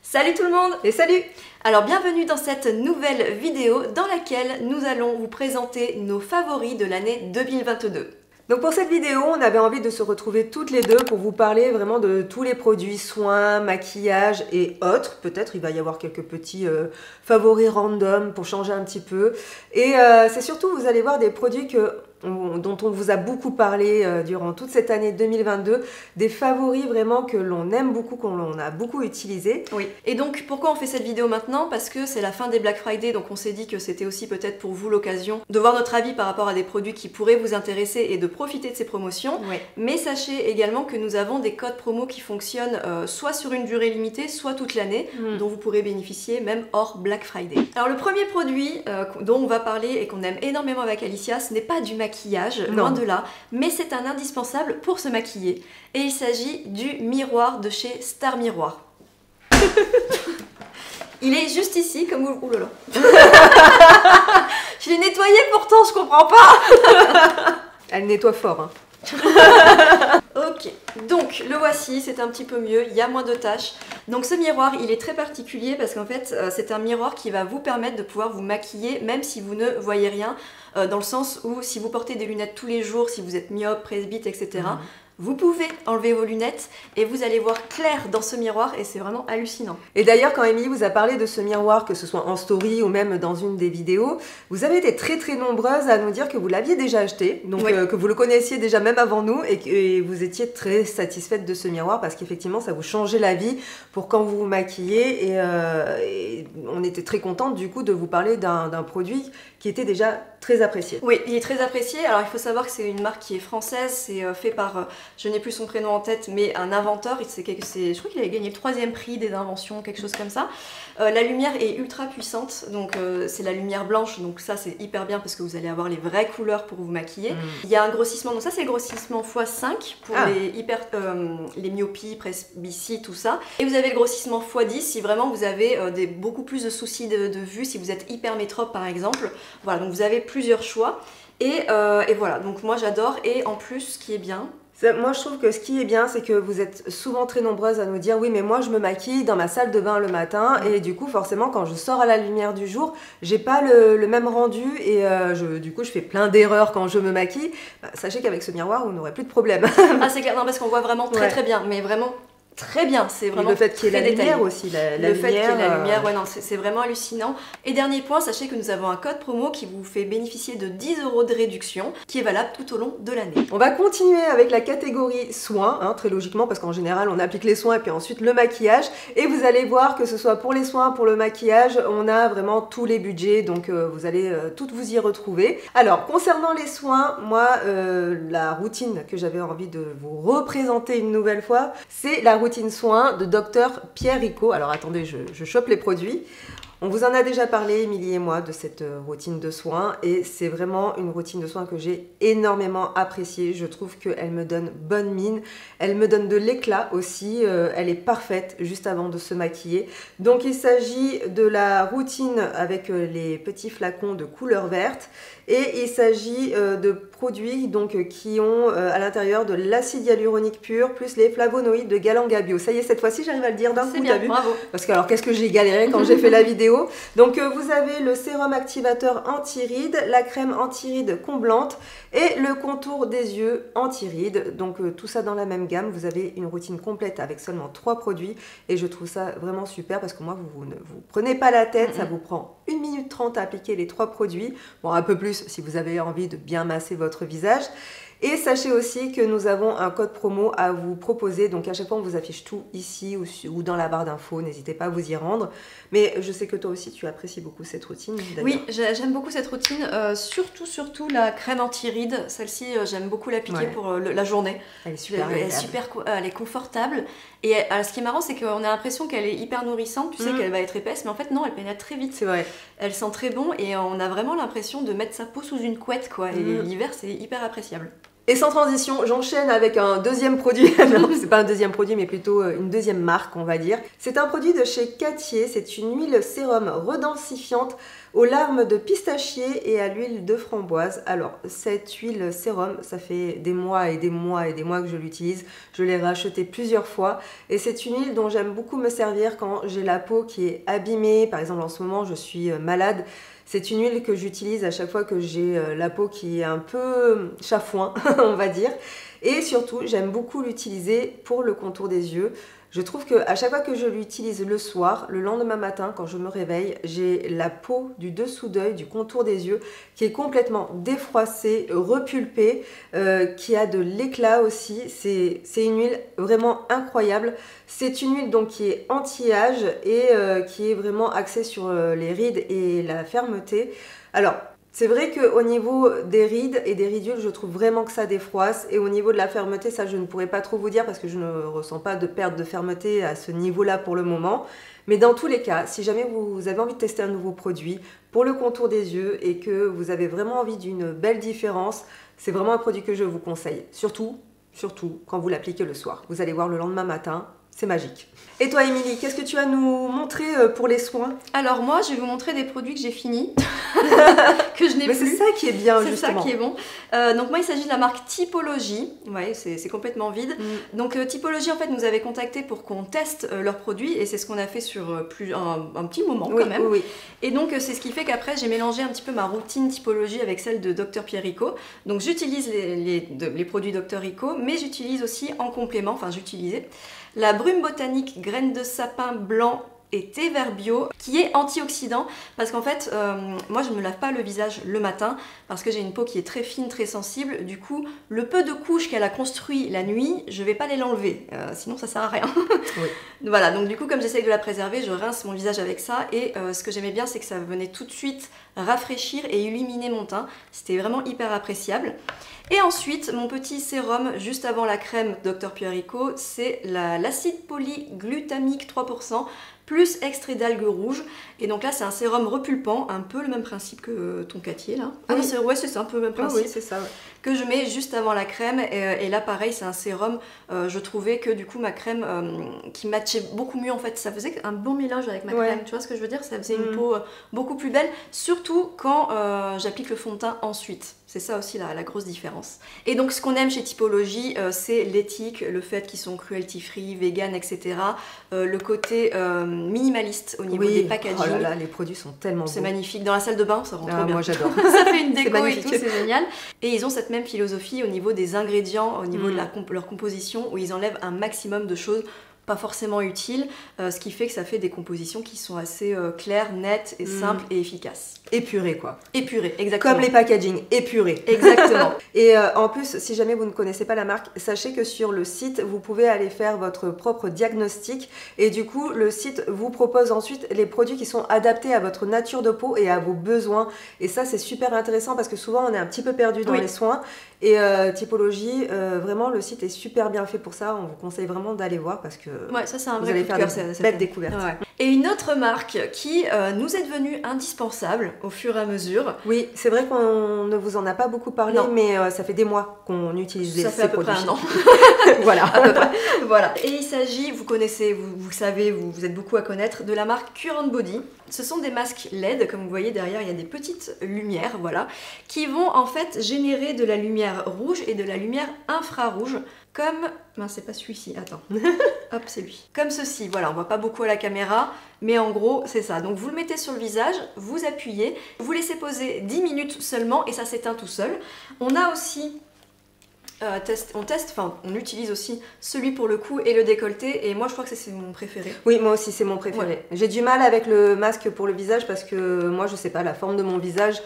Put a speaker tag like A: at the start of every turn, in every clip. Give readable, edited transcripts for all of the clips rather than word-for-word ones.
A: Salut tout le monde!
B: Et salut!
A: Alors bienvenue dans cette nouvelle vidéo dans laquelle nous allons vous présenter nos favoris de l'année 2022.
B: Donc pour cette vidéo, on avait envie de se retrouver toutes les deux pour vous parler vraiment de tous les produits, soins, maquillage et autres. Peut-être il va y avoir quelques petits favoris random pour changer un petit peu. Et c'est surtout, vous allez voir des produits dont on vous a beaucoup parlé durant toute cette année 2022, des favoris vraiment que l'on aime beaucoup, qu'on a beaucoup utilisé.
A: Oui, et donc pourquoi on fait cette vidéo maintenant? Parce que c'est la fin des Black Friday, donc on s'est dit que c'était aussi peut-être pour vous l'occasion de voir notre avis par rapport à des produits qui pourraient vous intéresser et de profiter de ces promotions.
B: Oui.
A: Mais sachez également que nous avons des codes promo qui fonctionnent soit sur une durée limitée, soit toute l'année, dont vous pourrez bénéficier même hors Black Friday. Alors le premier produit dont on va parler et qu'on aime énormément avec Alicia, ce n'est pas du maquillage, loin de là, mais c'est un indispensable pour se maquiller. Et il s'agit du miroir de chez Star Miroir. Il est juste ici, comme vous... Ouh là là. Je l'ai nettoyé pourtant, je comprends pas.
B: Elle nettoie fort, hein.
A: Ok, donc le voici, c'est un petit peu mieux, il y a moins de taches. Donc ce miroir, il est très particulier parce qu'en fait, c'est un miroir qui va vous permettre de pouvoir vous maquiller même si vous ne voyez rien, dans le sens où si vous portez des lunettes tous les jours, si vous êtes myope, presbyte, etc., vous pouvez enlever vos lunettes et vous allez voir clair dans ce miroir et c'est vraiment hallucinant.
B: Et d'ailleurs, quand Émilie vous a parlé de ce miroir, que ce soit en story ou même dans une des vidéos, vous avez été très nombreuses à nous dire que vous l'aviez déjà acheté, donc
A: oui.
B: Que vous le connaissiez déjà même avant nous et que vous étiez très satisfaite de ce miroir parce qu'effectivement ça vous changeait la vie pour quand vous vous maquillez et on était très contente du coup de vous parler d'un produit qui était déjà très apprécié.
A: Oui, il est très apprécié. Alors il faut savoir que c'est une marque qui est française, c'est fait par, je n'ai plus son prénom en tête, mais un inventeur. Je crois qu'il avait gagné le 3e prix des inventions, quelque chose comme ça. La lumière est ultra puissante, donc c'est la lumière blanche, donc ça c'est hyper bien parce que vous allez avoir les vraies couleurs pour vous maquiller. Il y a un grossissement, donc ça c'est le grossissement x5 pour les myopies, presbytie, tout ça. Et vous avez le grossissement x10 si vraiment vous avez beaucoup plus de soucis de vue, si vous êtes hyper métrope par exemple. Voilà, donc vous avez plusieurs choix. Et voilà, donc moi j'adore. Et en plus, ce qui est bien...
B: Moi je trouve que ce qui est bien, c'est que vous êtes souvent très nombreuses à nous dire oui mais moi je me maquille dans ma salle de bain le matin et du coup forcément quand je sors à la lumière du jour, j'ai pas le même rendu et du coup je fais plein d'erreurs quand je me maquille. Bah, sachez qu'avec ce miroir vous n'aurez plus de problème.
A: Ah c'est clair, non parce qu'on voit vraiment très bien, mais vraiment... Très bien, c'est vraiment.
B: Et le fait qu'il y ait la lumière aussi,
A: le fait qu'il y ait la lumière, ouais, non, c'est vraiment hallucinant. Et dernier point, sachez que nous avons un code promo qui vous fait bénéficier de 10 € de réduction, qui est valable tout au long de l'année.
B: On va continuer avec la catégorie soins, hein, très logiquement, parce qu'en général, on applique les soins et puis ensuite le maquillage. Et vous allez voir que ce soit pour les soins, pour le maquillage, on a vraiment tous les budgets, donc vous allez toutes vous y retrouver. Alors, concernant les soins, moi, la routine que j'avais envie de vous représenter une nouvelle fois, c'est la routine soin de Dr Pierre Rico. Alors attendez, je chope les produits. On vous en a déjà parlé, Émilie et moi, de cette routine de soins et c'est vraiment une routine de soins que j'ai énormément appréciée. Je trouve qu'elle me donne bonne mine, elle me donne de l'éclat aussi, elle est parfaite juste avant de se maquiller. Donc il s'agit de la routine avec les petits flacons de couleur verte et il s'agit de produits donc, qui ont à l'intérieur de l'acide hyaluronique pur plus les flavonoïdes de Galanga Bio. Ça y est, cette fois-ci j'arrive à le dire d'un coup,
A: t'as vu? Bravo.
B: Parce que alors qu'est-ce que j'ai galéré quand j'ai fait la vidéo. Donc vous avez le sérum activateur anti-rides, la crème anti-rides comblante et le contour des yeux anti-rides. Donc tout ça dans la même gamme. Vous avez une routine complète avec seulement 3 produits et je trouve ça vraiment super parce que moi vous ne vous prenez pas la tête, ça vous prend 1 minute 30 à appliquer les 3 produits. Bon, un peu plus si vous avez envie de bien masser votre visage. Et sachez aussi que nous avons un code promo à vous proposer, donc à chaque fois on vous affiche tout ici ou dans la barre d'infos, n'hésitez pas à vous y rendre. Mais je sais que toi aussi tu apprécies beaucoup cette routine.
A: Oui, j'aime beaucoup cette routine, surtout la crème anti-rides, celle-ci j'aime beaucoup l'appliquer pour la journée.
B: Elle est super agréable.
A: Elle est confortable et ce qui est marrant c'est qu'on a l'impression qu'elle est hyper nourrissante, tu sais qu'elle va être épaisse, mais en fait non, elle pénètre très vite.
B: C'est vrai.
A: Elle sent très bon et on a vraiment l'impression de mettre sa peau sous une couette quoi, et l'hiver c'est hyper appréciable.
B: Et sans transition, j'enchaîne avec un deuxième produit. Non, c'est pas un deuxième produit, mais plutôt une deuxième marque, on va dire. C'est un produit de chez Cattier. C'est une huile sérum redensifiante aux larmes de pistachier et à l'huile de framboise. Alors, cette huile sérum, ça fait des mois et des mois et des mois que je l'utilise. Je l'ai rachetée plusieurs fois et c'est une huile dont j'aime beaucoup me servir quand j'ai la peau qui est abîmée. Par exemple, en ce moment, je suis malade. C'est une huile que j'utilise à chaque fois que j'ai la peau qui est un peu chafouin, on va dire. Et surtout, j'aime beaucoup l'utiliser pour le contour des yeux. Je trouve qu'à chaque fois que je l'utilise le soir, le lendemain matin, quand je me réveille, j'ai la peau du dessous d'œil, du contour des yeux, qui est complètement défroissée, repulpée, qui a de l'éclat aussi. C'est une huile vraiment incroyable. C'est une huile donc qui est anti-âge et qui est vraiment axée sur les rides et la fermeté. Alors, c'est vrai qu'au niveau des rides et des ridules, je trouve vraiment que ça défroisse. Et au niveau de la fermeté, ça je ne pourrais pas trop vous dire parce que je ne ressens pas de perte de fermeté à ce niveau-là pour le moment. Mais dans tous les cas, si jamais vous avez envie de tester un nouveau produit pour le contour des yeux et que vous avez vraiment envie d'une belle différence, c'est vraiment un produit que je vous conseille. Surtout quand vous l'appliquez le soir. Vous allez voir le lendemain matin, c'est magique. Et toi, Émilie, qu'est-ce que tu vas nous montrer pour les soins?
A: Alors moi, je vais vous montrer des produits que j'ai finis, que je n'ai plus.
B: Mais c'est ça qui est bien, justement.
A: C'est ça qui est bon. Donc moi, il s'agit de la marque Typologie. Ouais, c'est complètement vide. Donc Typologie, en fait, nous avait contacté pour qu'on teste leurs produits et c'est ce qu'on a fait sur un petit moment quand même.
B: Oui.
A: Et donc c'est ce qui fait qu'après, j'ai mélangé un petit peu ma routine Typologie avec celle de Dr Pierrico. Donc j'utilise les produits Dr Rico, mais j'utilise aussi en complément, enfin j'utilisais la brume botanique graines de sapin blanc et thé vert bio qui est antioxydant parce qu'en fait moi je ne me lave pas le visage le matin parce que j'ai une peau qui est très fine, très sensible, du coup le peu de couches qu'elle a construit la nuit je vais pas l'enlever, sinon ça sert à rien.
B: Oui.
A: Voilà, donc du coup comme j'essaye de la préserver je rince mon visage avec ça et ce que j'aimais bien c'est que ça venait tout de suite rafraîchir et illuminer mon teint, c'était vraiment hyper appréciable. Et ensuite, mon petit sérum juste avant la crème Dr Pierrico, c'est l'acide polyglutamique 3%, plus extrait d'algues rouges. Et donc là, c'est un sérum repulpant, un peu le même principe que ton Catier là. Ah non, c'est un peu le même principe.
B: Oui, c'est ça. Ouais.
A: Que je mets juste avant la crème. Et là, pareil, c'est un sérum. Je trouvais que du coup, ma crème qui matchait beaucoup mieux en fait. Ça faisait un bon mélange avec ma crème. Tu vois ce que je veux dire? Ça faisait une peau beaucoup plus belle, surtout quand j'applique le fond de teint ensuite. C'est ça aussi la grosse différence. Et donc ce qu'on aime chez Typologie, c'est l'éthique, le fait qu'ils sont cruelty free, vegan, etc. Le côté minimaliste au niveau des packaging.
B: Oh là là, les produits sont tellement beaux.
A: C'est magnifique. Dans la salle de bain, ça rend trop bien.
B: Moi j'adore.
A: Ça fait une déco et tout, c'est génial. Et ils ont cette même philosophie au niveau des ingrédients, au niveau de leur composition, où ils enlèvent un maximum de choses pas forcément utiles, ce qui fait que ça fait des compositions qui sont assez claires, nettes et simples et efficaces.
B: Épurées quoi.
A: Épurées, exactement.
B: Comme les packaging, épurés.
A: Exactement.
B: Et en plus, si jamais vous ne connaissez pas la marque, sachez que sur le site, vous pouvez aller faire votre propre diagnostic et du coup, le site vous propose ensuite les produits qui sont adaptés à votre nature de peau et à vos besoins. Et ça, c'est super intéressant parce que souvent, on est un petit peu perdu dans les soins. Et Typologie, vraiment, le site est super bien fait pour ça. On vous conseille vraiment d'aller voir parce que
A: ça, c'est un
B: vous
A: vrai
B: allez
A: coup de
B: faire
A: cœur,
B: de belles découvertes.
A: Ouais. Et une autre marque qui nous est devenue indispensable au fur et à mesure.
B: Oui, c'est vrai qu'on ne vous en a pas beaucoup parlé, mais ça fait des mois qu'on utilise ces produits.
A: Ça fait à peu près un an.
B: Voilà.
A: À peu près. Voilà. Et il s'agit, vous connaissez, vous savez, vous êtes beaucoup à connaître, de la marque Cure and Body. Ce sont des masques LED, comme vous voyez derrière, il y a des petites lumières, voilà, qui vont en fait générer de la lumière rouge et de la lumière infrarouge, comme... Non, c'est pas celui-ci, attends. Hop, c'est lui. Comme ceci, voilà, on voit pas beaucoup à la caméra, mais en gros, c'est ça. Donc vous le mettez sur le visage, vous appuyez, vous laissez poser 10 minutes seulement et ça s'éteint tout seul. On a aussi... on utilise aussi celui pour le cou et le décolleté et moi je crois que c'est mon préféré.
B: Oui, moi aussi c'est mon préféré. Ouais. J'ai du mal avec le masque pour le visage parce que moi je sais pas, la forme de mon visage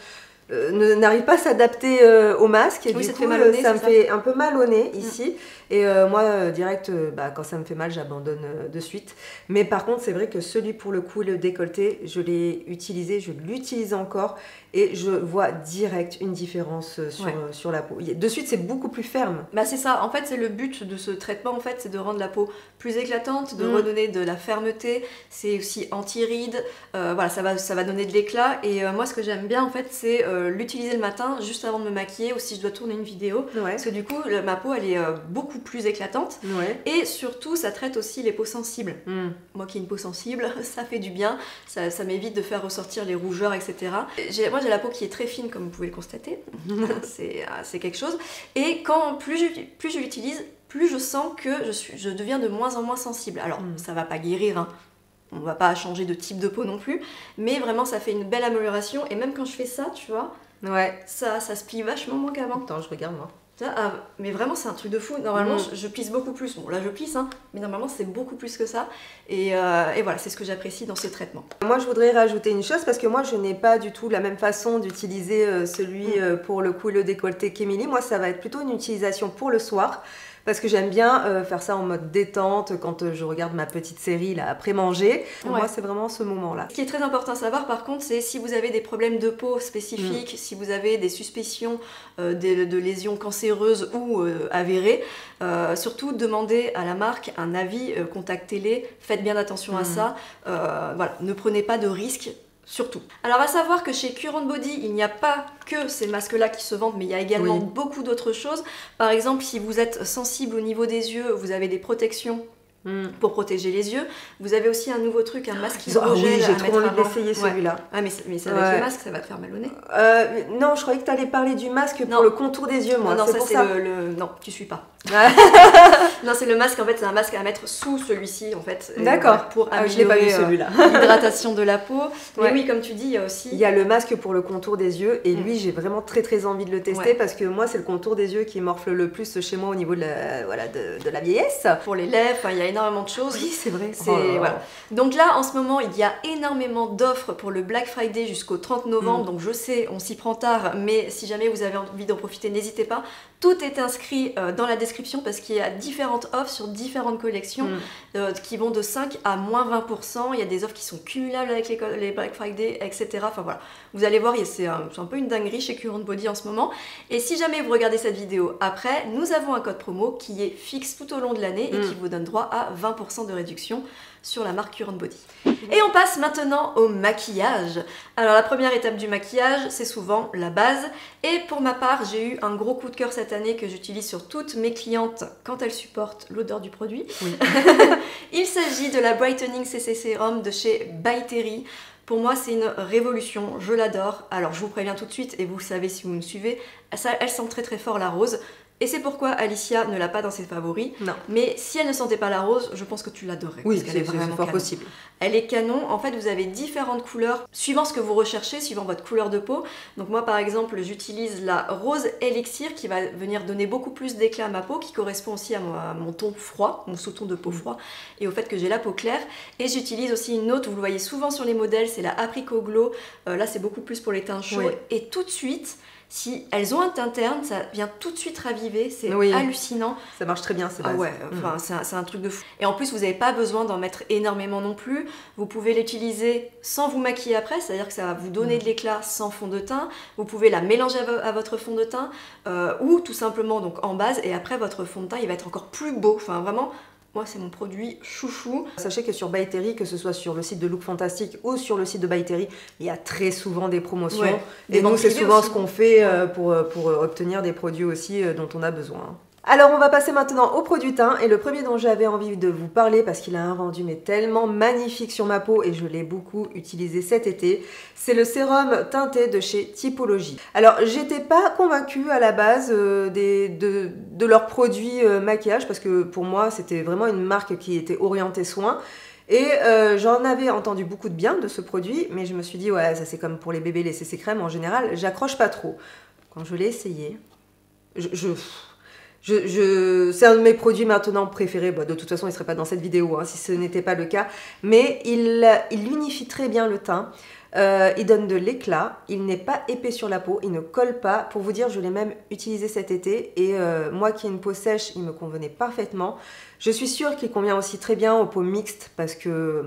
B: n'arrive pas à s'adapter au masque et du coup ça me fait un peu mal au nez ici et moi direct quand ça me fait mal j'abandonne de suite, mais par contre c'est vrai que celui pour le cou et le décolleté je l'ai utilisé, je l'utilise encore et je vois direct une différence sur la peau. De suite c'est beaucoup plus ferme.
A: Bah c'est ça, en fait c'est le but de ce traitement, en fait c'est de rendre la peau plus éclatante, de redonner de la fermeté, c'est aussi anti-rides, voilà ça va donner de l'éclat et moi ce que j'aime bien en fait c'est l'utiliser le matin juste avant de me maquiller ou si je dois tourner une vidéo.
B: Ouais.
A: Parce que du coup, ma peau, elle est beaucoup plus éclatante.
B: Ouais.
A: Et surtout, ça traite aussi les peaux sensibles. Moi qui ai une peau sensible, ça fait du bien. Ça m'évite de faire ressortir les rougeurs, etc. Moi, j'ai la peau qui est très fine, comme vous pouvez le constater. C'est quelque chose. Et plus je l'utilise, plus je sens que je deviens de moins en moins sensible. Alors, ça va pas guérir, hein. On va pas changer de type de peau non plus, mais vraiment ça fait une belle amélioration. Et même quand je fais ça, tu vois, ça se plie vachement moins qu'avant.
B: Attends, je regarde moi.
A: Mais vraiment c'est un truc de fou. Normalement je plisse beaucoup plus. Bon là je plisse, hein, mais normalement c'est beaucoup plus que ça. Et voilà, c'est ce que j'apprécie dans ce traitement.
B: Moi je voudrais rajouter une chose parce que moi je n'ai pas du tout la même façon d'utiliser celui pour le cou et le décolleté qu'Émilie. Moi ça va être plutôt une utilisation pour le soir. Parce que j'aime bien faire ça en mode détente quand je regarde ma petite série là après manger. Pour moi c'est vraiment ce moment-là.
A: Ce qui est très important à savoir par contre, c'est si vous avez des problèmes de peau spécifiques, si vous avez des suspicions de lésions cancéreuses ou avérées, surtout demandez à la marque un avis, contactez-les, faites bien attention à ça. Voilà, ne prenez pas de risques. Surtout. Alors à savoir que chez Current Body, il n'y a pas que ces masques-là qui se vendent, mais il y a également beaucoup d'autres choses. Par exemple, si vous êtes sensible au niveau des yeux, vous avez des protections pour protéger les yeux. Vous avez aussi un nouveau truc, un masque hydrogène.
B: J'ai trop envie d'essayer celui-là.
A: Ah mais c'est avec le masque, ça va te faire mal au nez.
B: Non, je croyais que tu allais parler du masque pour le contour des yeux, moi.
A: Non, ça c'est le... Non, tu suis pas. Non, c'est le masque, en fait, c'est un masque à mettre sous celui-ci, en fait.
B: D'accord.
A: Pour
B: je l'ai pas vu celui-là.
A: l'hydratation de la peau. Mais oui, comme tu dis, il y a aussi...
B: Il y a le masque pour le contour des yeux, et lui, j'ai vraiment très envie de le tester, parce que moi, c'est le contour des yeux qui morfle le plus chez moi au niveau de la vieillesse.
A: Pour les lèvres, il y a énormément de choses.
B: Oui, c'est vrai.
A: Voilà. Donc là, en ce moment, il y a énormément d'offres pour le Black Friday jusqu'au 30 novembre. Donc je sais, on s'y prend tard, mais si jamais vous avez envie d'en profiter, n'hésitez pas. Tout est inscrit dans la description parce qu'il y a différentes offres sur différentes collections qui vont de 5 à moins 20%. Il y a des offres qui sont cumulables avec les Black Friday, etc. Enfin voilà, vous allez voir, c'est un peu une dinguerie chez Current Body en ce moment. Et si jamais vous regardez cette vidéo après, nous avons un code promo qui est fixe tout au long de l'année et qui vous donne droit à 20% de réduction sur la marque Current Body. Et on passe maintenant au maquillage. Alors la première étape du maquillage, c'est souvent la base. Et pour ma part, j'ai eu un gros coup de cœur cette année que j'utilise sur toutes mes clientes quand elles supportent l'odeur du produit. Il s'agit de la Brightening CC Serum de chez By Terry. Pour moi, c'est une révolution, je l'adore. Alors je vous préviens tout de suite, et vous le savez si vous me suivez, elle sent très fort la rose. Et c'est pourquoi Alicia ne l'a pas dans ses favoris. Non. Mais si elle ne sentait pas la rose, je pense que tu l'adorerais.
B: Oui, c'est fort possible.
A: Elle est canon. En fait, vous avez différentes couleurs suivant ce que vous recherchez, suivant votre couleur de peau. Donc moi, par exemple, j'utilise la rose élixir qui va venir donner beaucoup plus d'éclat à ma peau, qui correspond aussi à mon ton froid, mon sous-ton de peau froid, et au fait que j'ai la peau claire. Et j'utilise aussi une autre, vous le voyez souvent sur les modèles, c'est la Apricot Glow. Là, c'est beaucoup plus pour les teints chauds. Oui. Et tout de suite... Si elles ont un teint terne, ça vient tout de suite raviver, c'est hallucinant. Ça marche très bien, c'est bases. C'est un truc de fou. Et en plus, vous n'avez pas besoin d'en mettre énormément non plus. Vous pouvez l'utiliser sans vous maquiller après, c'est-à-dire que ça va vous donner de l'éclat sans fond de teint. Vous pouvez la mélanger à votre fond de teint ou tout simplement donc en base. Et après, votre fond de teint, il va être encore plus beau. Enfin, vraiment... Moi, c'est mon produit chouchou. Sachez que sur By Terry, que ce soit sur le site de Look Fantastic ou sur le site de By Terry, il y a très souvent des promotions. Ouais, et nous, c'est souvent aussi ce qu'on fait pour obtenir des produits aussi dont on a besoin. Alors on va passer maintenant au produit teint et le premier dont j'avais envie de vous parler parce qu'il a un rendu mais tellement magnifique sur ma peau et je l'ai beaucoup utilisé cet été, c'est le sérum teinté de chez Typologie. Alors j'étais pas convaincue à la base de leurs produits maquillage parce que pour moi c'était vraiment une marque qui était orientée soins. Et j'en avais entendu beaucoup de bien de ce produit, mais je me suis dit ouais ça c'est comme pour les bébés les CC crème en général, j'accroche pas trop. Quand je l'ai essayé, c'est un de mes produits maintenant préférés. Bon, de toute façon, il ne serait pas dans cette vidéo si ce n'était pas le cas. Mais il unifie très bien le teint. Il donne de l'éclat. Il n'est pas épais sur la peau. Il ne colle pas. Pour vous dire, je l'ai même utilisé cet été. Et moi qui ai une peau sèche, il me convenait parfaitement. Je suis sûre qu'il convient aussi très bien aux peaux mixtes parce que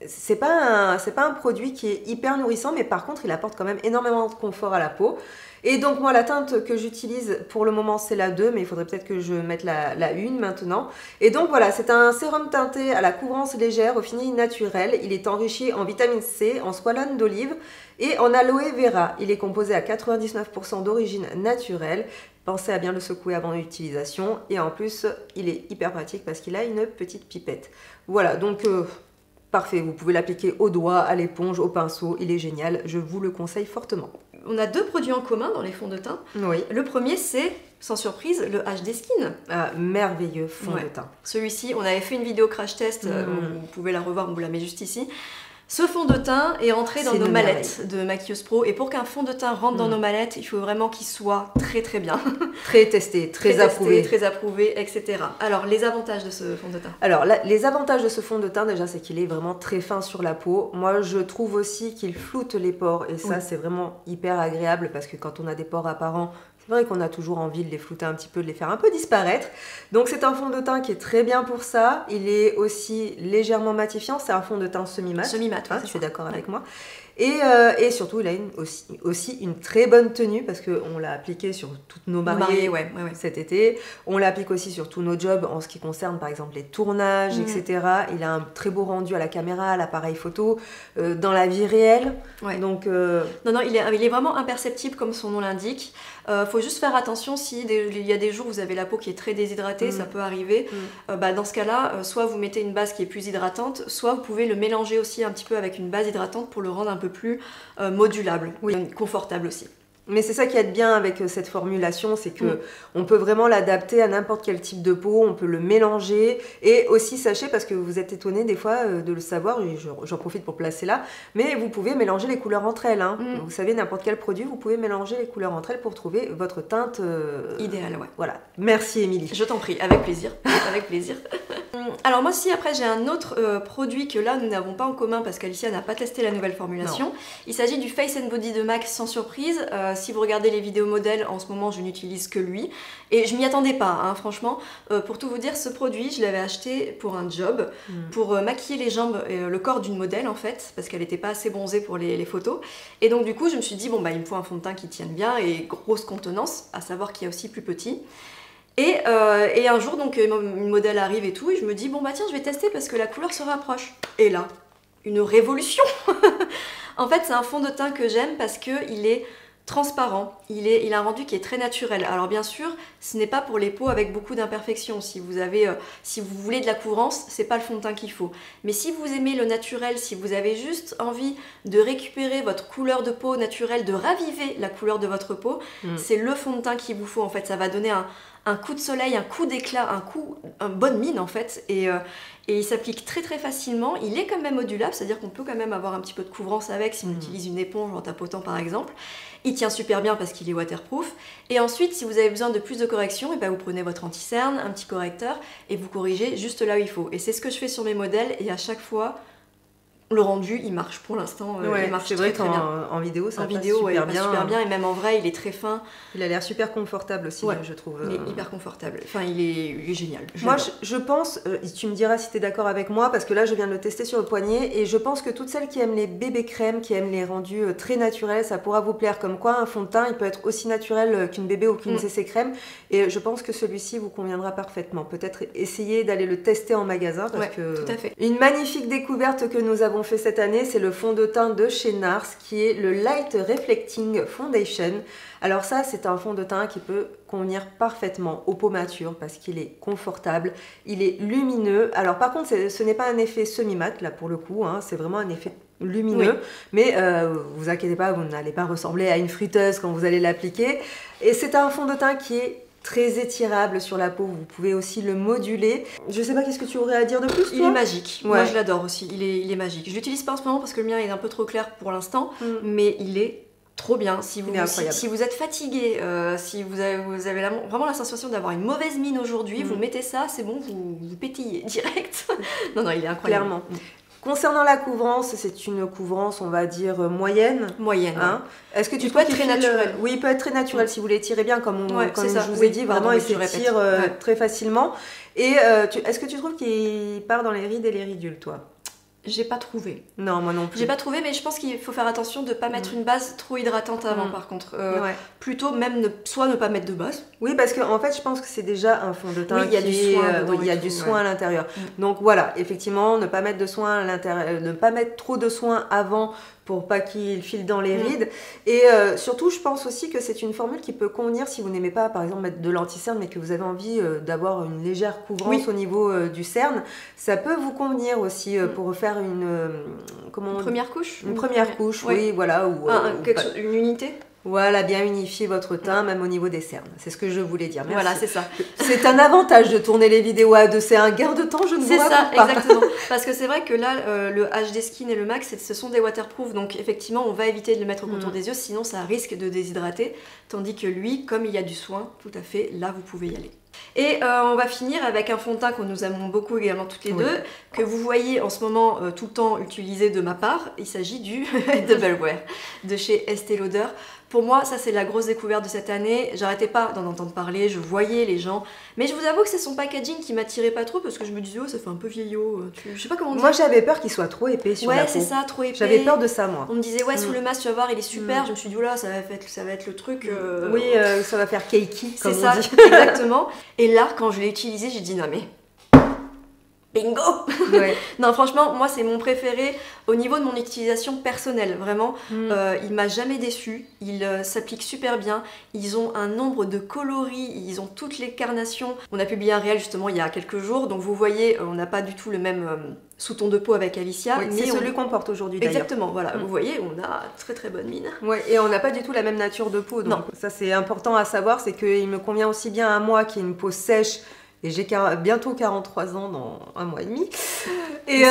A: c'est pas un produit qui est hyper nourrissant. Mais par contre, il apporte quand même énormément de confort à la peau. Et donc moi la teinte que j'utilise pour le moment c'est la 2 mais il faudrait peut-être que je mette la 1 maintenant. Et donc voilà, c'est un sérum teinté à la couvrance légère au fini naturel. Il est enrichi en vitamine C, en squalane
B: huile d'olive et en aloe vera. Il est composé à 99% d'origine naturelle. Pensez à bien le secouer avant l'utilisation et en plus il est hyper pratique parce qu'il a une petite pipette. Voilà, donc parfait, vous pouvez l'appliquer au doigt, à l'éponge, au pinceau, il est génial, je vous le conseille fortement.
A: On a 2 produits en commun dans les fonds de teint.
B: Oui.
A: Le premier, c'est, sans surprise, le HD Skin.
B: Merveilleux fond de teint.
A: Celui-ci, on avait fait une vidéo crash test, vous pouvez la revoir, on vous la met juste ici. Ce fond de teint est rentré dans nos mallettes de Maquilleuse Pro et pour qu'un fond de teint rentre dans nos mallettes, il faut vraiment qu'il soit très très bien.
B: Très testé, très approuvé.
A: Très approuvé, etc. Alors, les avantages de ce fond de teint?
B: Alors, les avantages de ce fond de teint, déjà, c'est qu'il est vraiment très fin sur la peau. Moi, je trouve aussi qu'il floute les pores et ça, c'est vraiment hyper agréable parce que quand on a des pores apparents, c'est vrai qu'on a toujours envie de les flouter un petit peu, de les faire un peu disparaître. Donc c'est un fond de teint qui est très bien pour ça. Il est aussi légèrement matifiant. C'est un fond de teint semi-mat.
A: Semi-mat,
B: hein, tu es d'accord avec moi. Et surtout, il a aussi une très bonne tenue parce qu'on l'a appliqué sur toutes nos mariées cet été. On l'applique aussi sur tous nos jobs en ce qui concerne par exemple les tournages, etc. Il a un très beau rendu à la caméra, à l'appareil photo, dans la vie réelle. Donc,
A: Non, il est vraiment imperceptible comme son nom l'indique. Faut juste faire attention il y a des jours où vous avez la peau qui est très déshydratée, ça peut arriver. Dans ce cas-là, soit vous mettez une base qui est plus hydratante, soit vous pouvez le mélanger aussi un petit peu avec une base hydratante pour le rendre un peu plus modulable, confortable aussi.
B: Mais c'est ça qui est bien avec cette formulation, c'est que on peut vraiment l'adapter à n'importe quel type de peau, on peut le mélanger. Et aussi, sachez, parce que vous êtes étonnés des fois de le savoir, et j'en profite pour placer là, mais vous pouvez mélanger les couleurs entre elles. Hein. Vous savez, n'importe quel produit, vous pouvez mélanger les couleurs entre elles pour trouver votre teinte
A: idéale.
B: Voilà. Merci Émilie.
A: Je t'en prie, avec plaisir. Avec plaisir. Alors moi aussi, après, j'ai un autre produit que là, nous n'avons pas en commun parce qu'Alicia n'a pas testé la nouvelle formulation. Non. Il s'agit du Face & Body de MAC sans surprise. Si vous regardez les vidéos modèles, en ce moment, je n'utilise que lui. Et je m'y attendais pas, hein, franchement. Pour tout vous dire, ce produit, je l'avais acheté pour un job, pour maquiller les jambes et le corps d'une modèle, en fait, parce qu'elle n'était pas assez bronzée pour les photos. Et donc, du coup, je me suis dit, bon, il me faut un fond de teint qui tienne bien et grosse contenance, à savoir qu'il y a aussi plus petit. Et un jour, donc, une modèle arrive et tout, et je me dis, tiens, je vais tester parce que la couleur se rapproche. Et là, une révolution. En fait, c'est un fond de teint que j'aime parce qu'il est transparent, il a un rendu qui est très naturel. Alors bien sûr, ce n'est pas pour les peaux avec beaucoup d'imperfections. Si vous voulez de la couvrance, c'est pas le fond de teint qu'il faut. Mais si vous aimez le naturel, si vous avez juste envie de récupérer votre couleur de peau naturelle, de raviver la couleur de votre peau, c'est le fond de teint qu'il vous faut. En fait, ça va donner un coup de soleil, un coup d'éclat, une bonne mine en fait, et il s'applique très très facilement. Il est quand même modulable, c'est-à-dire qu'on peut quand même avoir un petit peu de couvrance avec si on utilise une éponge en tapotant par exemple. Il tient super bien parce qu'il est waterproof. Et ensuite, si vous avez besoin de plus de correction, vous prenez votre anti-cerne, un petit correcteur, et vous corrigez juste là où il faut. Et c'est ce que je fais sur mes modèles, et à chaque fois, le rendu, il marche pour l'instant. Il marche
B: c'est vrai qu'en vidéo, ça passe
A: super bien. Et même en vrai, il est très fin.
B: Il a l'air super confortable aussi, je trouve.
A: Il est hyper confortable. Enfin, il est génial.
B: Moi, je pense, tu me diras si tu es d'accord avec moi, parce que là, je viens de le tester sur le poignet, et je pense que toutes celles qui aiment les bébés crèmes, qui aiment les rendus très naturels, ça pourra vous plaire. Comme quoi, un fond de teint, il peut être aussi naturel qu'une bébé ou qu'une CC crème. Et je pense que celui-ci vous conviendra parfaitement. Peut-être essayer d'aller le tester en magasin, parce que
A: tout à fait.
B: Une magnifique découverte que nous avons fait cette année, c'est le fond de teint de chez NARS qui est le Light Reflecting Foundation. Alors ça, c'est un fond de teint qui peut convenir parfaitement aux peaux matures parce qu'il est confortable, il est lumineux. Alors par contre, ce n'est pas un effet semi-mat là pour le coup, hein, c'est vraiment un effet lumineux, mais vous inquiétez pas, vous n'allez pas ressembler à une friteuse quand vous allez l'appliquer. Et c'est un fond de teint qui est très étirable sur la peau, vous pouvez aussi le moduler. Je sais pas, qu'est-ce que tu aurais à dire de plus, toi ?
A: Il est magique, moi je l'adore aussi, il est magique. Je l'utilise pas en ce moment parce que le mien est un peu trop clair pour l'instant, mais il est trop bien. Si vous êtes fatigué, si vous avez vraiment la sensation d'avoir une mauvaise mine aujourd'hui, vous mettez ça, c'est bon, vous pétillez direct. non, il est incroyable.
B: Clairement. Concernant la couvrance, c'est une couvrance, on va dire, moyenne.
A: Moyenne,
B: hein. Est-ce que
A: il peut être très naturel.
B: Oui, il peut être très naturel si vous l'étirez bien, comme je vous ai dit, vraiment,
A: il
B: s'étire très facilement. Et est-ce que tu trouves qu'il part dans les rides et les ridules, toi ?
A: J'ai pas trouvé.
B: Non, moi non plus.
A: J'ai pas trouvé, mais je pense qu'il faut faire attention de ne pas mettre une base trop hydratante avant, par contre. Plutôt même soit ne pas mettre de base.
B: Oui, parce qu'en fait, je pense que c'est déjà un fond de teint
A: il y a
B: du soin à l'intérieur. Donc voilà, effectivement, ne pas mettre de soin à l'intérieur, ne pas mettre trop de soin avant pour pas qu'il file dans les rides. Et surtout, je pense aussi que c'est une formule qui peut convenir si vous n'aimez pas, par exemple, mettre de l'anti-cerne, mais que vous avez envie d'avoir une légère couvrance au niveau du cerne. Ça peut vous convenir aussi pour faire
A: une première couche.
B: Une première couche, oui, voilà.
A: Une unité.
B: Voilà, bien unifier votre teint, même au niveau des cernes. C'est ce que je voulais dire. Merci.
A: Voilà, c'est ça.
B: C'est un avantage de tourner les vidéos à deux. C'est un gain de temps, je ne vous raconte pas.
A: C'est ça, exactement. Parce que c'est vrai que là, le HD Skin et le Max, ce sont des waterproof. Donc effectivement, on va éviter de le mettre au contour des yeux, sinon ça risque de déshydrater. Tandis que lui, comme il y a du soin, tout à fait, là, vous pouvez y aller. Et on va finir avec un fond de teint que nous aimons beaucoup également toutes les deux, que vous voyez en ce moment tout le temps utilisé de ma part. Il s'agit du Double Wear de chez Estée Lauder. Pour moi, ça c'est la grosse découverte de cette année. J'arrêtais pas d'en entendre parler, je voyais les gens. Mais je vous avoue que c'est son packaging qui m'attirait pas trop parce que je me disais, oh, ça fait un peu vieillot. Je sais pas comment dire.
B: Moi j'avais peur qu'il soit trop épais sur la peau.
A: Ouais, c'est ça, trop épais.
B: J'avais peur de ça, moi.
A: On me disait, ouais, sous le masque, tu vas voir, il est super. Je me suis dit, oh là, ça va être le truc.
B: Oui, ça va faire cakey, comme on dit.
A: Exactement. Et là, quand je l'ai utilisé, j'ai dit, non mais. Bingo. Non, franchement, moi c'est mon préféré au niveau de mon utilisation personnelle, vraiment. Il m'a jamais déçu, il s'applique super bien. Ils ont un nombre de coloris, ils ont toutes les carnations. On a publié un réel justement il y a quelques jours, donc vous voyez, on n'a pas du tout le même sous-ton de peau avec Alicia.
B: Oui, c'est celui qu'on porte aujourd'hui d'ailleurs.
A: Exactement, voilà, vous voyez, on a très très bonne mine.
B: Ouais, et on n'a pas du tout la même nature de peau, donc
A: non.
B: Ça c'est important à savoir, c'est qu'il me convient aussi bien à moi qui ai une peau sèche. Et j'ai bientôt 43 ans dans un mois et demi. Et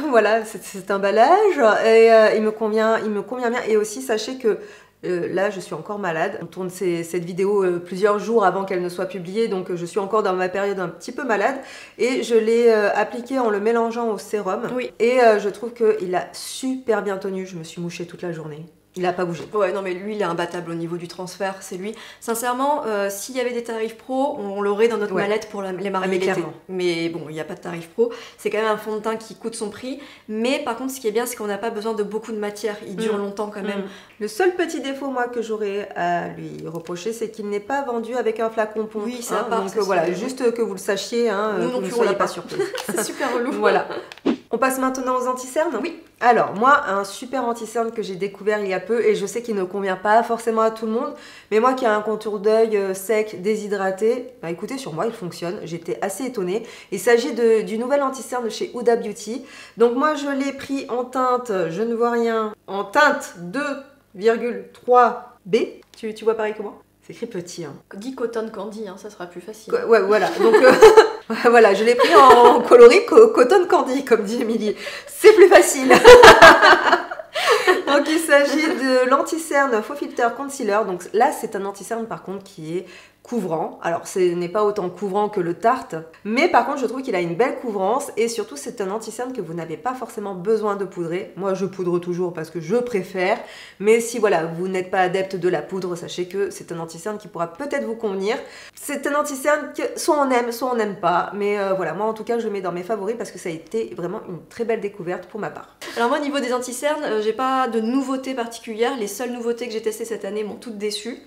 B: voilà, c'est un bel âge. Et il me convient bien. Et aussi, sachez que là, je suis encore malade. On tourne cette vidéo plusieurs jours avant qu'elle ne soit publiée. Donc, je suis encore dans ma période un petit peu malade. Et je l'ai appliqué en le mélangeant au sérum.
A: Oui.
B: Et je trouve qu'il a super bien tenu. Je me suis mouchée toute la journée. Il n'a pas bougé.
A: Ouais, non, mais lui, il est imbattable au niveau du transfert, c'est lui. Sincèrement, s'il y avait des tarifs pro, on l'aurait dans notre mallette pour les marier l'été. Mais bon, il n'y a pas de tarif pro. C'est quand même un fond de teint qui coûte son prix. Mais par contre, ce qui est bien, c'est qu'on n'a pas besoin de beaucoup de matière. Il dure longtemps quand même.
B: Le seul petit défaut, moi, que j'aurais à lui reprocher, c'est qu'il n'est pas vendu avec un flacon pompe.
A: Oui, c'est à part.
B: Donc voilà, juste que vous le sachiez,
A: nous non plus, on l'a pas surpris. C'est super relou.
B: Voilà. On passe maintenant aux anti-cernes.
A: Oui.
B: Alors, moi, un super anti-cerne que j'ai découvert il y a peu, et je sais qu'il ne convient pas forcément à tout le monde, mais moi qui ai un contour d'œil sec, déshydraté, bah écoutez, sur moi, il fonctionne. J'étais assez étonnée. Il s'agit du nouvel anti-cerne de chez Huda Beauty. Donc moi, je l'ai pris en teinte, je ne vois rien, en teinte 2,3B. Tu vois pareil que moi? C'est écrit petit. Hein.
A: Dis Cotton Candy, hein, ça sera plus facile.
B: Ouais, voilà. Donc, voilà, je l'ai pris en coloris Cotton Candy, comme dit Émilie. C'est plus facile. Donc, il s'agit de l'anti-cerne Faux Filter Concealer. Donc là, c'est un anti-cerne, par contre, qui est couvrant. Alors, ce n'est pas autant couvrant que le Tarte, mais par contre, je trouve qu'il a une belle couvrance et surtout, c'est un anti-cerne que vous n'avez pas forcément besoin de poudrer. Moi, je poudre toujours parce que je préfère, mais si voilà, vous n'êtes pas adepte de la poudre, sachez que c'est un anti-cerne qui pourra peut-être vous convenir. C'est un anti-cerne que soit on aime, soit on n'aime pas, mais voilà, moi en tout cas, je le mets dans mes favoris parce que ça a été vraiment une très belle découverte pour ma part.
A: Alors moi, au niveau des anti-cernes, j'ai pas de nouveautés particulières. Les seules nouveautés que j'ai testées cette année m'ont toutes déçue.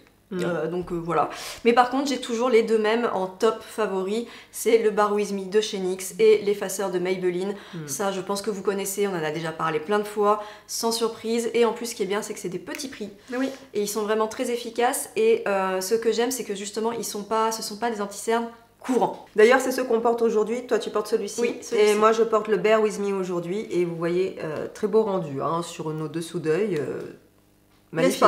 A: Donc voilà. Mais par contre, j'ai toujours les deux mêmes en top favoris. C'est le Bare With Me de chez NYX et l'effaceur de Maybelline. Ça, je pense que vous connaissez, on en a déjà parlé plein de fois, sans surprise. Et en plus, ce qui est bien, c'est que c'est des petits prix.
B: Oui.
A: Et ils sont vraiment très efficaces. Et ce que j'aime, c'est que justement, ce sont pas des anti-cernes courants.
B: D'ailleurs, c'est ce qu'on porte aujourd'hui. Toi, tu portes celui-ci.
A: Oui, celui-ci.
B: Et moi, je porte le Bare With Me aujourd'hui. Et vous voyez, très beau rendu hein, sur nos dessous d'œil. Magnifique.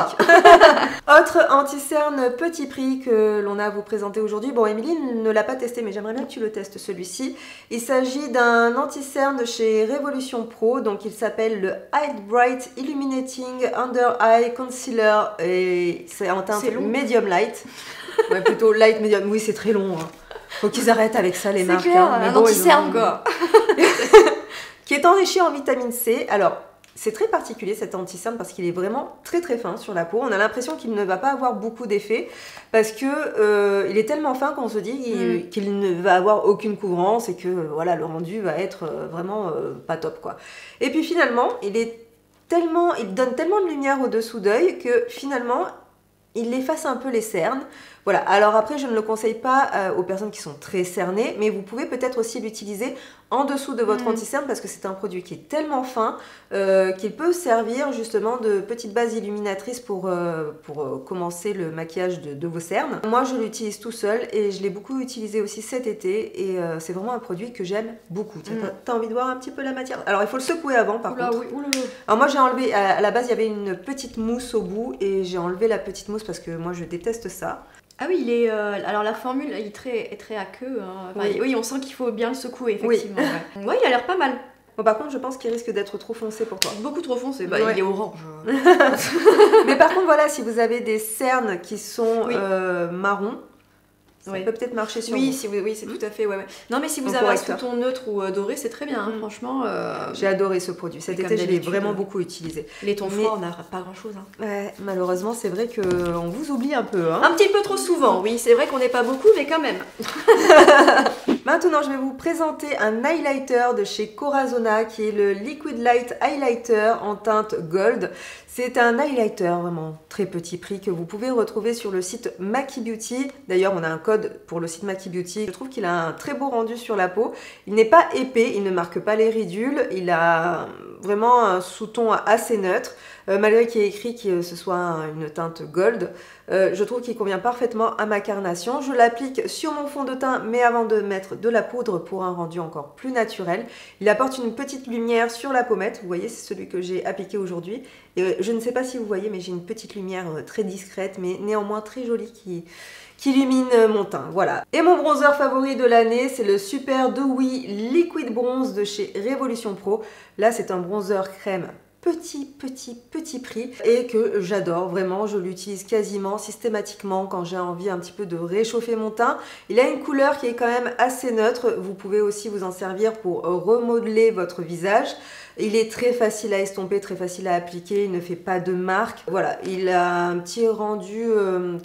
B: Autre anti-cerne petit prix que l'on a à vous présenter aujourd'hui. Bon, Émilie ne l'a pas testé, mais j'aimerais bien que tu le testes celui-ci. Il s'agit d'un anti-cerne de chez Révolution Pro. Donc, il s'appelle le Hide Bright Illuminating Under Eye Concealer. Et c'est en teinte medium light. Ouais, plutôt light medium. Oui, c'est très long. Hein. Faut qu'ils arrêtent avec ça, les marques.
A: C'est clair,
B: hein.
A: un anti-cerne, quoi.
B: Qui est enrichi en vitamine C. Alors, c'est très particulier cet anti-cerne parce qu'il est vraiment très très fin sur la peau. On a l'impression qu'il ne va pas avoir beaucoup d'effet parce que il est tellement fin qu'on se dit qu'il ne va avoir aucune couvrance et que voilà, le rendu va être vraiment pas top quoi. Et puis finalement, il donne tellement de lumière au dessous d'œil que finalement il efface un peu les cernes. Voilà, alors après je ne le conseille pas aux personnes qui sont très cernées, mais vous pouvez peut-être aussi l'utiliser en dessous de votre anti-cerne parce que c'est un produit qui est tellement fin qu'il peut servir justement de petite base illuminatrice pour commencer le maquillage de vos cernes. Moi je l'utilise tout seul et je l'ai beaucoup utilisé aussi cet été et c'est vraiment un produit que j'aime beaucoup. T'as envie de voir un petit peu la matière? Alors il faut le secouer avant par contre.
A: Oui,
B: Alors moi j'ai enlevé, à la base il y avait une petite mousse au bout et j'ai enlevé la petite mousse parce que moi je déteste ça.
A: Ah oui, il est. Alors la formule est très à queue. Hein. Enfin, oui, on sent qu'il faut bien le secouer, effectivement. Oui, ouais, il a l'air pas mal.
B: Bon, par contre, je pense qu'il risque d'être trop foncé pour toi.
A: Beaucoup trop foncé, bah, il est orange.
B: Mais par contre, voilà, si vous avez des cernes qui sont marron, ça peut peut-être marcher sur vous.
A: Oui, c'est tout à fait. Ouais. Non, mais si vous avez un sous-ton neutre ou doré, c'est très bien, hein, franchement.
B: J'ai adoré ce produit. Cet été, je l'ai vraiment beaucoup utilisé.
A: Les tons froids, on n'a pas grand-chose. Hein.
B: Ouais, malheureusement, c'est vrai qu'on vous oublie un peu. Hein.
A: Un petit peu trop souvent, oui. C'est vrai qu'on n'est pas beaucoup, mais quand même.
B: Maintenant, je vais vous présenter un highlighter de chez Corazona qui est le Liquid Light Highlighter en teinte Gold. C'est un highlighter vraiment très petit prix que vous pouvez retrouver sur le site Maki Beauty. D'ailleurs, on a un code pour le site Maki Beauty. Je trouve qu'il a un très beau rendu sur la peau. Il n'est pas épais, il ne marque pas les ridules. Il a vraiment un sous-ton assez neutre. Malgré qu'il y ait écrit que ce soit une teinte gold, je trouve qu'il convient parfaitement à ma carnation. Je l'applique sur mon fond de teint, mais avant de mettre de la poudre pour un rendu encore plus naturel. Il apporte une petite lumière sur la pommette. Vous voyez, c'est celui que j'ai appliqué aujourd'hui. Et je ne sais pas si vous voyez, mais j'ai une petite lumière très discrète, mais néanmoins très jolie qui illumine mon teint, voilà. Et mon bronzer favori de l'année, c'est le Super Dewy Liquid Bronze de chez Révolution Pro. Là, c'est un bronzer crème petit prix et que j'adore vraiment. Je l'utilise quasiment systématiquement quand j'ai envie un petit peu de réchauffer mon teint. Il a une couleur qui est quand même assez neutre. Vous pouvez aussi vous en servir pour remodeler votre visage. Il est très facile à estomper, très facile à appliquer, il ne fait pas de marque. Voilà, il a un petit rendu,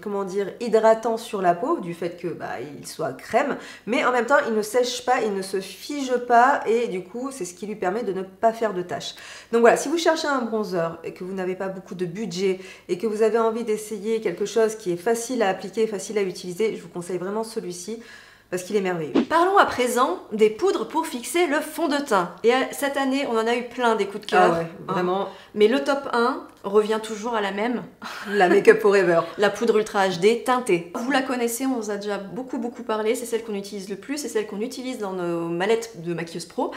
B: comment dire, hydratant sur la peau, du fait que il soit crème, mais en même temps, il ne sèche pas, il ne se fige pas, et du coup, c'est ce qui lui permet de ne pas faire de taches. Donc voilà, si vous cherchez un bronzer et que vous n'avez pas beaucoup de budget et que vous avez envie d'essayer quelque chose qui est facile à appliquer, facile à utiliser, je vous conseille vraiment celui-ci. Parce qu'il est merveilleux.
A: Parlons à présent des poudres pour fixer le fond de teint. Et cette année, on en a eu plein des coups de cœur.
B: Ah ouais, vraiment.
A: Mais le top 1 revient toujours à la même.
B: La Make Up Forever.
A: La poudre Ultra HD teintée. Vous la connaissez, on vous a déjà beaucoup parlé. C'est celle qu'on utilise le plus, c'est celle qu'on utilise dans nos mallettes de maquilleuse pro.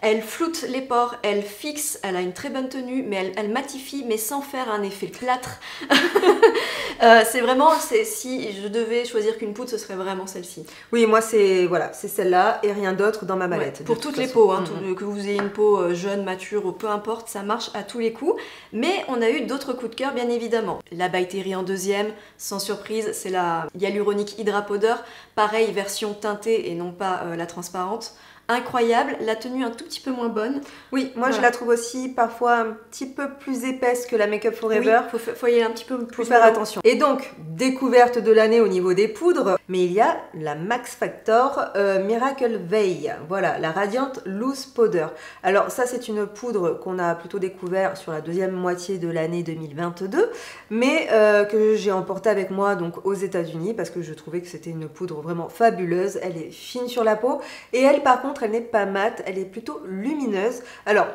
A: Elle floute les pores, elle fixe, elle a une très bonne tenue, mais elle matifie, mais sans faire un effet plâtre. C'est vraiment, si je devais choisir qu'une poudre, ce serait vraiment celle-ci.
B: Oui, moi c'est celle-là et rien d'autre dans ma mallette.
A: Ouais, pour toutes les peaux, hein, que vous ayez une peau jeune, mature ou peu importe, ça marche à tous les coups. Mais on a eu d'autres coups de cœur, bien évidemment. La By Terry en deuxième, sans surprise, c'est la Hyaluronic Hydra Powder. Pareil, version teintée et non pas la transparente. Incroyable, la tenue un tout petit peu moins bonne.
B: Oui, moi je la trouve aussi parfois un petit peu plus épaisse que la Make Up Forever.
A: Oui, faut y aller un petit peu plus.
B: Faut faire attention. Et donc, découverte de l'année au niveau des poudres, mais il y a la Max Factor Miracle Veil. Voilà, la Radiant Loose Powder. Alors ça, c'est une poudre qu'on a plutôt découvert sur la deuxième moitié de l'année 2022, mais que j'ai emportée avec moi donc aux États-Unis parce que je trouvais que c'était une poudre vraiment fabuleuse. Elle est fine sur la peau et elle, par contre, elle n'est pas mate, elle est plutôt lumineuse. Alors,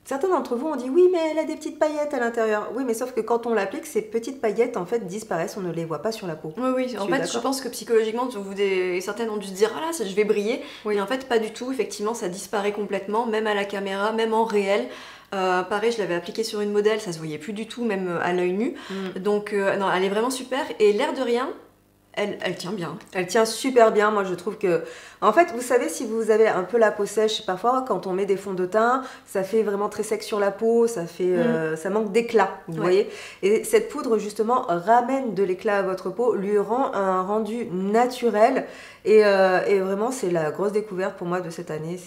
B: certains d'entre vous ont dit oui, mais elle a des petites paillettes à l'intérieur. Oui, mais sauf que quand on l'applique, ces petites paillettes en fait disparaissent, on ne les voit pas sur la peau.
A: Oui, en fait, je pense que psychologiquement, certaines ont dû se dire ah là, je vais briller. Oui. Et en fait, pas du tout. Effectivement, ça disparaît complètement, même à la caméra, même en réel. Pareil, je l'avais appliquée sur une modèle, ça se voyait plus du tout, même à l'œil nu. Donc, non, elle est vraiment super. Et l'air de rien, elle tient bien. Elle tient super bien. Moi, je trouve que... En fait, vous savez, si vous avez un peu la peau sèche, parfois, quand on met des fonds de teint, ça fait vraiment très sec sur la peau, ça fait, ça manque d'éclat, vous voyez. Et cette poudre, justement, ramène de l'éclat à votre peau, lui rend un rendu naturel. Et vraiment, c'est la grosse découverte pour moi de cette année.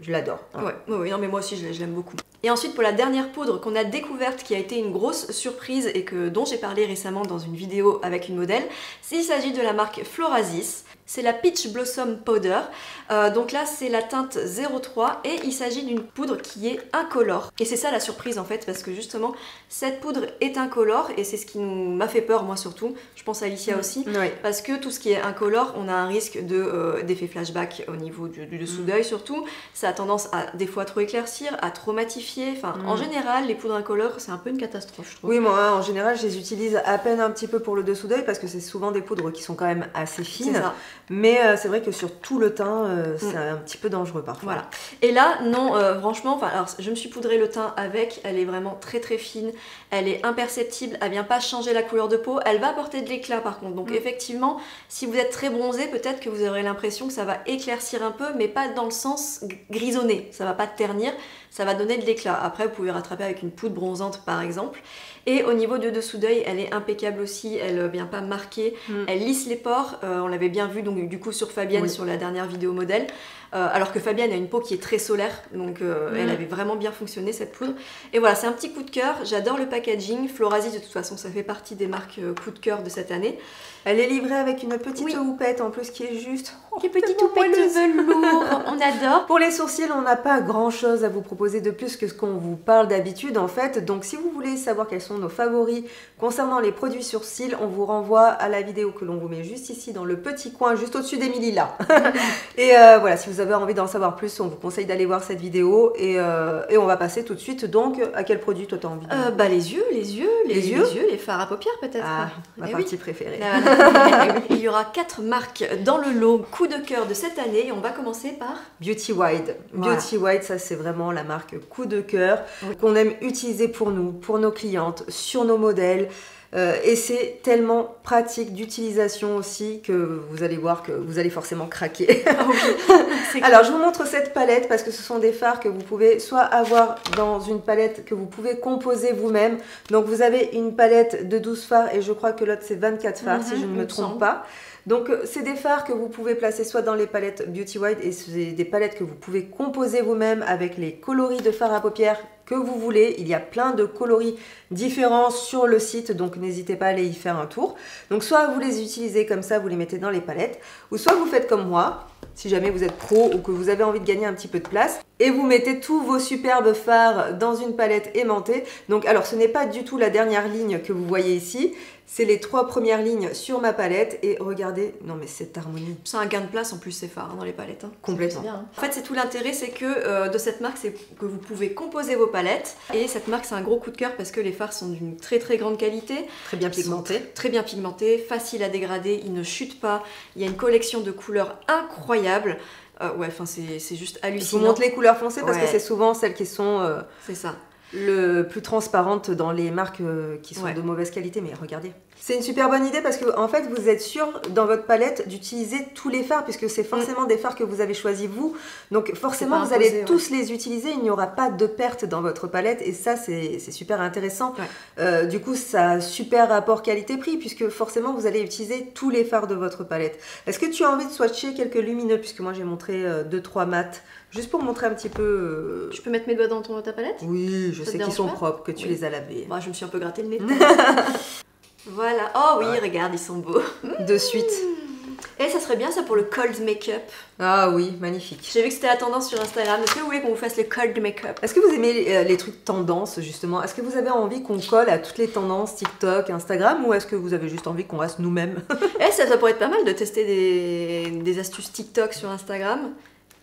A: Je l'adore. Hein. Oui, non, mais moi aussi, je l'aime beaucoup. Et ensuite, pour la dernière poudre qu'on a découverte, qui a été une grosse surprise et dont j'ai parlé récemment dans une vidéo avec une modèle, il s'agit de la marque Florasis. c'est la Peach Blossom Powder. Donc là, c'est la teinte 03 et il s'agit d'une poudre qui est incolore. Et c'est ça la surprise en fait, parce que justement, cette poudre est incolore et c'est ce qui m'a fait peur, moi surtout. Je pense à Alicia aussi, parce que tout ce qui est incolore, on a un risque d'effet flashback au niveau du dessous d'œil surtout. Ça a tendance à des fois trop éclaircir, à trop matifier. Enfin, en général, les poudres incolores, c'est un peu une catastrophe, je trouve.
B: Oui, moi en général, je les utilise à peine un petit peu pour le dessous d'œil parce que c'est souvent des poudres qui sont quand même assez fines. Mais c'est vrai que sur tout le teint, c'est un petit peu dangereux parfois.
A: Voilà. Et là, non, franchement, alors, je me suis poudré le teint avec, elle est vraiment très très fine, elle est imperceptible, elle vient pas changer la couleur de peau, elle va apporter de l'éclat par contre. Donc effectivement, si vous êtes très bronzé, peut-être que vous aurez l'impression que ça va éclaircir un peu, mais pas dans le sens grisonné. Ça va pas ternir, ça va donner de l'éclat. Après, vous pouvez rattraper avec une poudre bronzante par exemple. Et au niveau du dessous d'œil, elle est impeccable aussi, elle vient pas marquer, elle lisse les pores, on l'avait bien vu donc du coup sur Fabienne sur la dernière vidéo modèle, alors que Fabienne a une peau qui est très solaire, donc elle avait vraiment bien fonctionné cette poudre. Et voilà, c'est un petit coup de cœur, j'adore le packaging, Florasie de toute façon ça fait partie des marques coup de cœur de cette année.
B: Elle est livrée avec une petite houppette en plus qui est juste...
A: Une petite houppette de velours, on adore.
B: Pour les sourcils, on n'a pas grand chose à vous proposer de plus que ce qu'on vous parle d'habitude en fait. Donc si vous voulez savoir quels sont nos favoris concernant les produits sourcils, on vous renvoie à la vidéo que l'on vous met juste ici dans le petit coin, juste au-dessus d'Emilie là. Et voilà, si vous avez envie d'en savoir plus, on vous conseille d'aller voir cette vidéo. Et on va passer tout de suite donc à quel produit toi t'as envie de...
A: Bah les yeux, les fards à paupières peut-être.
B: Ah, ma partie préférée.
A: Il y aura 4 marques dans le lot coup de cœur de cette année et on va commencer par
B: Beauty Wide. Voilà. Beauty Wide, ça c'est vraiment la marque coup de cœur qu'on aime utiliser pour nous, pour nos clientes, sur nos modèles. Et c'est tellement pratique d'utilisation aussi que vous allez voir que vous allez forcément craquer. Alors je vous montre cette palette parce que ce sont des fards que vous pouvez soit avoir dans une palette que vous pouvez composer vous-même. Donc vous avez une palette de 12 fards et je crois que l'autre c'est 24 fards si je ne me trompe pas. Donc c'est des fards que vous pouvez placer soit dans les palettes Beauty Wide et c'est des palettes que vous pouvez composer vous-même avec les coloris de fards à paupières que vous voulez. Il y a plein de coloris différents sur le site, donc n'hésitez pas à aller y faire un tour. Donc soit vous les utilisez comme ça, vous les mettez dans les palettes, ou soit vous faites comme moi, si jamais vous êtes pro ou que vous avez envie de gagner un petit peu de place, et vous mettez tous vos superbes fards dans une palette aimantée. Donc alors ce n'est pas du tout la dernière ligne que vous voyez ici, c'est les 3 premières lignes sur ma palette et regardez, non mais cette harmonie.
A: C'est un gain de place en plus ces fards dans les palettes. Hein.
B: Complètement.
A: Bien, hein. En fait c'est tout l'intérêt, c'est que de cette marque, c'est que vous pouvez composer vos palettes et cette marque c'est un gros coup de cœur parce que les fards sont d'une très très grande qualité.
B: Très bien pigmentés.
A: Très bien pigmentés, faciles à dégrader, ils ne chutent pas, il y a une collection de couleurs incroyable. Ouais, enfin c'est juste hallucinant.
B: Je vous montre les couleurs foncées parce que c'est souvent celles qui sont
A: c'est ça.
B: Le plus transparentes dans les marques qui sont de mauvaise qualité, mais regardez. C'est une super bonne idée parce que en fait vous êtes sûr dans votre palette d'utiliser tous les fards puisque c'est forcément des fards que vous avez choisis vous. Donc forcément vous allez tous les utiliser, il n'y aura pas de perte dans votre palette et ça c'est super intéressant. Du coup ça a super rapport qualité-prix puisque forcément vous allez utiliser tous les fards de votre palette. Est-ce que tu as envie de swatcher quelques lumineux puisque moi j'ai montré 2-3 mats juste pour montrer un petit peu...
A: Je peux mettre mes doigts dans ta palette?
B: Oui, je sais qu'ils sont propres, que tu les as lavés.
A: Bah, je me suis un peu gratté le nez. Voilà. Oh oui, regarde, ils sont beaux.
B: De suite.
A: Et ça serait bien ça pour le cold make-up.
B: Ah oui, magnifique.
A: J'ai vu que c'était la tendance sur Instagram. Est-ce que vous voulez qu'on vous fasse le cold make-up?
B: Est-ce que vous aimez les trucs tendance justement? Est-ce que vous avez envie qu'on colle à toutes les tendances TikTok, Instagram ou est-ce que vous avez juste envie qu'on reste nous-mêmes?
A: Ça pourrait être pas mal de tester des astuces TikTok sur Instagram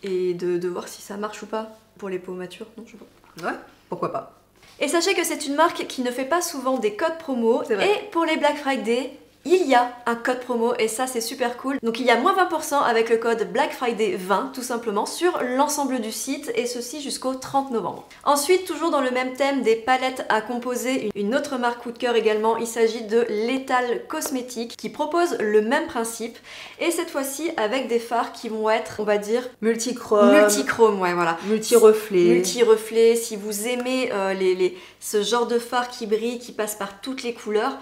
A: et de voir si ça marche ou pas pour les peaux matures. Non, je sais pas.
B: Ouais, pourquoi pas.
A: Et sachez que c'est une marque qui ne fait pas souvent des codes promo. Et pour les Black Friday, il y a un code promo et ça c'est super cool. Donc il y a moins 20% avec le code Black Friday 20 tout simplement sur l'ensemble du site et ceci jusqu'au 30 novembre. Ensuite, toujours dans le même thème des palettes à composer, une autre marque coup de cœur également, il s'agit de Lethal Cosmetics qui propose le même principe et cette fois-ci avec des fards qui vont être, on va dire, multichrome, ouais voilà. Multi-reflets, si vous aimez ce genre de fard qui brille, qui passe par toutes les couleurs,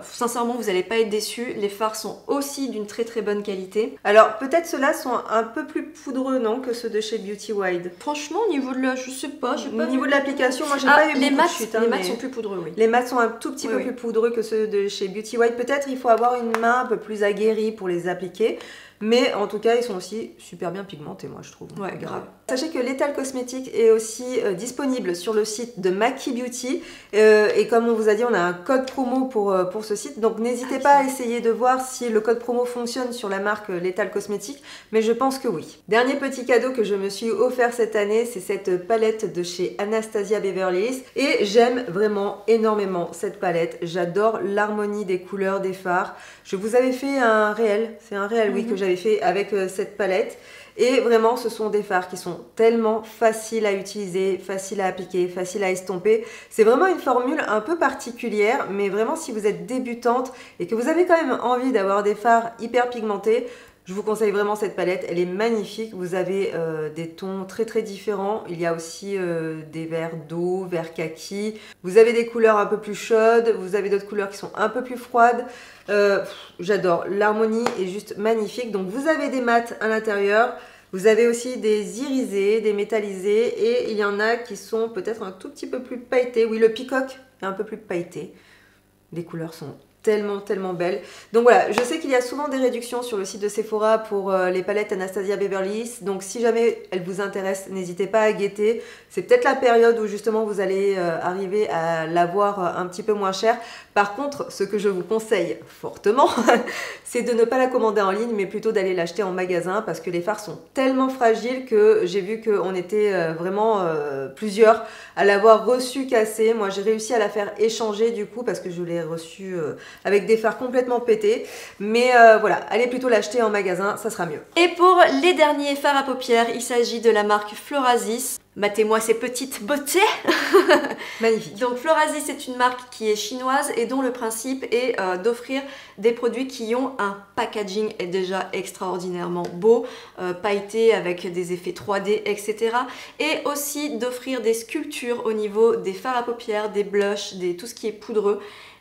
A: sincèrement vous n'allez pas être déçus, les fards sont aussi d'une très très bonne qualité.
B: Alors peut-être ceux-là sont un peu plus poudreux non que ceux de chez Beauty Wide.
A: Franchement au niveau de la, je sais pas,
B: au niveau de l'application moi j'ai pas eu beaucoup de chute.
A: Les mats sont plus poudreux, oui.
B: Les mats sont un tout petit peu plus poudreux que ceux de chez Beauty Wide. Peut-être il faut avoir une main un peu plus aguerrie pour les appliquer. mais en tout cas ils sont aussi super bien pigmentés, moi je trouve.
A: Ouais, grave.
B: Sachez que Lethal Cosmetics est aussi disponible sur le site de Maki Beauty et comme on vous a dit, on a un code promo pour ce site, donc n'hésitez pas à essayer de voir si le code promo fonctionne sur la marque Lethal Cosmetics, mais je pense que oui. Dernier petit cadeau que je me suis offert cette année, c'est cette palette de chez Anastasia Beverly Hills et j'aime vraiment énormément cette palette. J'adore l'harmonie des couleurs des fards. Je vous avais fait un réel, c'est un réel oui que j'avais fait avec cette palette. Et vraiment, ce sont des fards qui sont tellement faciles à utiliser, faciles à appliquer, faciles à estomper. C'est vraiment une formule un peu particulière, mais vraiment si vous êtes débutante et que vous avez quand même envie d'avoir des fards hyper pigmentés, je vous conseille vraiment cette palette, elle est magnifique. Vous avez des tons très très différents. Il y a aussi des verts d'eau, verts kaki. Vous avez des couleurs un peu plus chaudes, vous avez d'autres couleurs qui sont un peu plus froides. J'adore, l'harmonie est juste magnifique. Donc vous avez des mats à l'intérieur. Vous avez aussi des irisés, des métallisés et il y en a qui sont peut-être un tout petit peu plus pailletés. Oui, le peacock est un peu plus pailleté. Les couleurs sont tellement belles. Donc voilà, je sais qu'il y a souvent des réductions sur le site de Sephora pour les palettes Anastasia Beverly Hills. Donc si jamais elles vous intéressent, n'hésitez pas à guetter. C'est peut-être la période où justement vous allez arriver à l'avoir un petit peu moins cher. Par contre, ce que je vous conseille fortement, c'est de ne pas la commander en ligne, mais plutôt d'aller l'acheter en magasin parce que les fards sont tellement fragiles que j'ai vu qu'on était vraiment plusieurs à l'avoir reçu cassé. Moi, j'ai réussi à la faire échanger du coup parce que je l'ai reçu avec des fards complètement pétés. Mais voilà, allez plutôt l'acheter en magasin, ça sera mieux.
A: Et pour les derniers fards à paupières, il s'agit de la marque Florasis. Matez-moi ces petites beautés.
B: Magnifique.
A: Donc Florasis, c'est une marque qui est chinoise et dont le principe est d'offrir des produits qui ont un packaging déjà extraordinairement beau, pailleté avec des effets 3D, etc. Et aussi d'offrir des sculptures au niveau des fards à paupières, des blushs, tout ce qui est poudreux.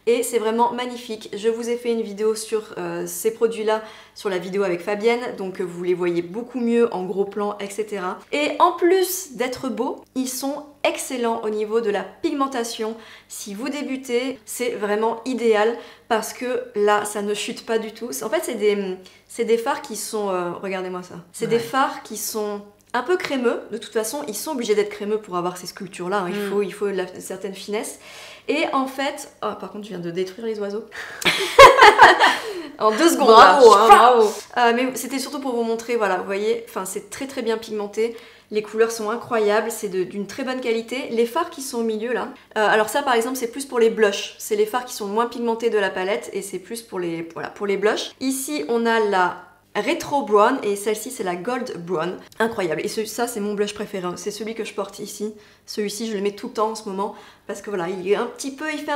A: Et c'est vraiment magnifique. Je vous ai fait une vidéo sur ces produits-là, sur la vidéo avec Fabienne, donc vous les voyez beaucoup mieux en gros plan, etc. Et en plus d'être beaux, ils sont excellents au niveau de la pigmentation. Si vous débutez, c'est vraiment idéal parce que là, ça ne chute pas du tout. En fait, c'est des fards qui sont... regardez-moi ça. C'est des fards qui sont... un peu crémeux, de toute façon ils sont obligés d'être crémeux pour avoir ces sculptures là, hein. Il faut une certaine finesse. Et en fait, oh, par contre je viens de détruire les oiseaux en 2 secondes.
B: Bravo, hein, bravo.
A: Mais c'était surtout pour vous montrer, voilà, vous voyez, c'est très bien pigmenté. Les couleurs sont incroyables, c'est d'une très bonne qualité. Les fards qui sont au milieu là, alors ça par exemple c'est plus pour les blushs. C'est les fards qui sont moins pigmentés de la palette et c'est plus pour les, voilà, pour les blushs. Ici on a la Retro Brown et celle-ci c'est la Gold Brown. Incroyable. Et ça c'est mon blush préféré, c'est celui que je porte ici. Celui-ci je le mets tout le temps en ce moment parce que voilà, il fait un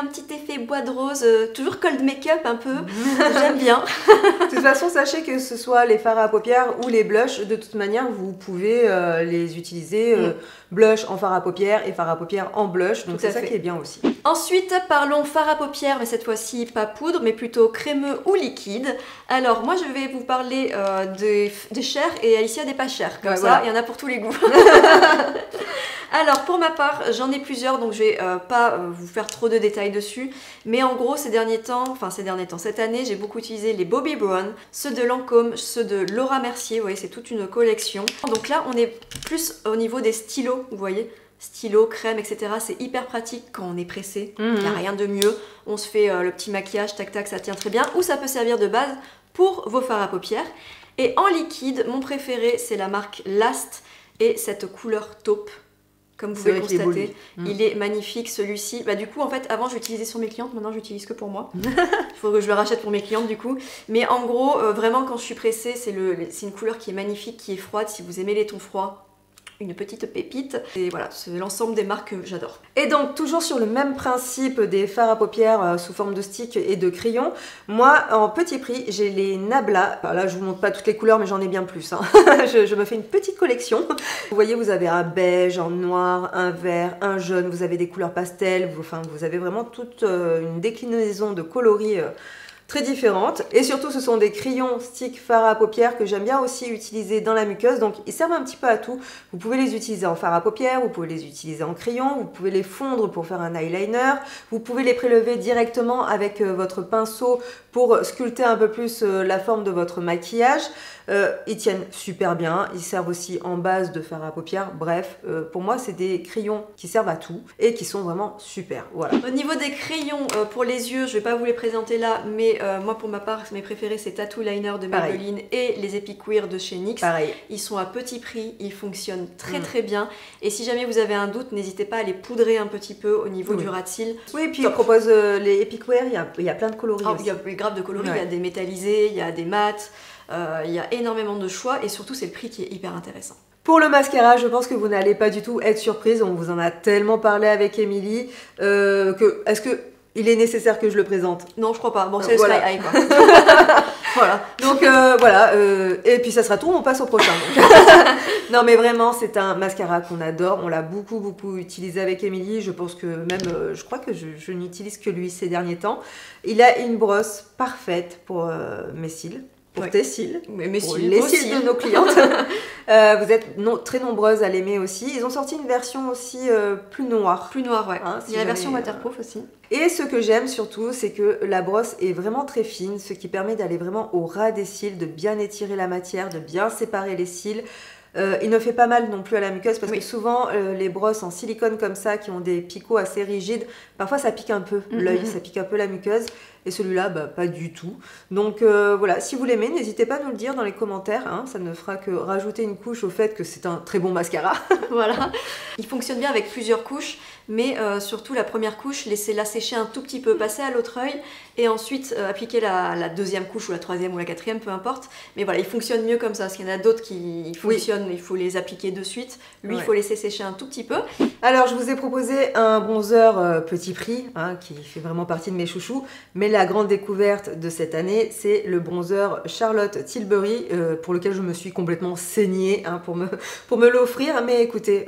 A: petit effet bois de rose, toujours cold make-up un peu. J'aime bien.
B: De toute façon, sachez que ce soit les fards à paupières ou les blushs, de toute manière vous pouvez les utiliser blush en fard à paupières et fard à paupières en blush, donc c'est ça qui est bien aussi.
A: Ensuite, parlons fard à paupières, mais cette fois-ci pas poudre, mais plutôt crémeux ou liquide. Alors moi je vais vous parler des chers et Alicia des pas chers, comme ça voilà. Il y en a pour tous les goûts. Alors pour ma part, j'en ai plusieurs, donc je vais pas vous faire trop de détails dessus, mais en gros cette année, j'ai beaucoup utilisé les Bobbi Brown, ceux de Lancôme, ceux de Laura Mercier, vous voyez, c'est toute une collection. Donc là, on est plus au niveau des stylos, vous voyez, stylo, crème, etc. C'est hyper pratique quand on est pressé, il n'y a rien de mieux. On se fait le petit maquillage, tac tac, ça tient très bien, ou ça peut servir de base pour vos fards à paupières. Et en liquide, mon préféré, c'est la marque Last et cette couleur taupe. Comme vous pouvez constater, il est magnifique celui-ci. Bah, du coup, en fait, avant je l'utilisais sur mes clientes, maintenant je l'utilise que pour moi. Il faut que je le rachète pour mes clientes du coup. Mais en gros, vraiment quand je suis pressée, c'est une couleur qui est magnifique, qui est froide. Si vous aimez les tons froids, une petite pépite. Et voilà, c'est l'ensemble des marques que j'adore.
B: Et donc, toujours sur le même principe des fards à paupières sous forme de stick et de crayon, moi, en petit prix, j'ai les Nabla. Alors là, je vous montre pas toutes les couleurs, mais j'en ai bien plus. Hein. je me fais une petite collection. Vous voyez, vous avez un beige, un noir, un vert, un jaune. Vous avez des couleurs pastel. Vous avez vraiment toute une déclinaison de coloris très différentes. Et surtout, ce sont des crayons stick fard à paupières que j'aime bien aussi utiliser dans la muqueuse. Donc, ils servent un petit peu à tout. Vous pouvez les utiliser en fard à paupières, vous pouvez les utiliser en crayon, vous pouvez les fondre pour faire un eyeliner, vous pouvez les prélever directement avec votre pinceau pour sculpter un peu plus la forme de votre maquillage. Ils tiennent super bien, ils servent aussi en base de fard à paupières. Bref, pour moi, c'est des crayons qui servent à tout et qui sont vraiment super. Voilà.
A: Au niveau des crayons pour les yeux, je vais pas vous les présenter là, mais moi pour ma part, mes préférés c'est Tattoo Liner de Maybelline et les Epic Wear de chez NYX.
B: Pareil.
A: Ils sont à petit prix, ils fonctionnent très bien. Et si jamais vous avez un doute, n'hésitez pas à les poudrer un petit peu au niveau du ras de cils.
B: Oui, et puis ils proposent les Epic Wear, il y a plein de coloris aussi.
A: Il y a grave de coloris, il y a des métallisés, il y a des mats, il y a énormément de choix et surtout c'est le prix qui est hyper intéressant.
B: Pour le mascara, je pense que vous n'allez pas du tout être surprise, on vous en a tellement parlé avec Émilie, est-ce que il est nécessaire que je le présente?
A: Non, je crois pas. Bon, c'est le Sky High, quoi.
B: Voilà. Donc voilà. Et puis ça sera tout, on passe au prochain. Non, mais vraiment, c'est un mascara qu'on adore. On l'a beaucoup utilisé avec Émilie. Je pense que même, je crois que je n'utilise que lui ces derniers temps. Il a une brosse parfaite pour mes cils. Pour tes cils,
A: mais mes
B: pour
A: cils,
B: les cils de nos clientes. Vous êtes très nombreuses à l'aimer aussi. Ils ont sorti une version aussi plus noire.
A: Plus noire, ouais.
B: Hein,
A: il y a la version waterproof aussi.
B: Et ce que j'aime surtout, c'est que la brosse est vraiment très fine, ce qui permet d'aller vraiment au ras des cils, de bien étirer la matière, de bien séparer les cils. Il ne fait pas mal non plus à la muqueuse parce que souvent les brosses en silicone comme ça qui ont des picots assez rigides, parfois ça pique un peu l'œil, ça pique un peu la muqueuse et celui-là pas du tout. Donc voilà, si vous l'aimez, n'hésitez pas à nous le dire dans les commentaires, hein, ça ne fera que rajouter une couche au fait que c'est un très bon mascara.
A: Voilà, il fonctionne bien avec plusieurs couches, mais surtout la première couche, laissez-la sécher un tout petit peu, passer à l'autre œil et ensuite appliquer la deuxième couche ou la troisième ou la quatrième, peu importe. Mais voilà, il fonctionne mieux comme ça, parce qu'il y en a d'autres qui fonctionnent, il faut les appliquer de suite. Lui, il faut laisser sécher un tout petit peu.
B: Alors, je vous ai proposé un bronzer petit prix, hein, qui fait vraiment partie de mes chouchous, mais la grande découverte de cette année, c'est le bronzer Charlotte Tilbury, pour lequel je me suis complètement saignée hein, pour me l'offrir. Mais écoutez,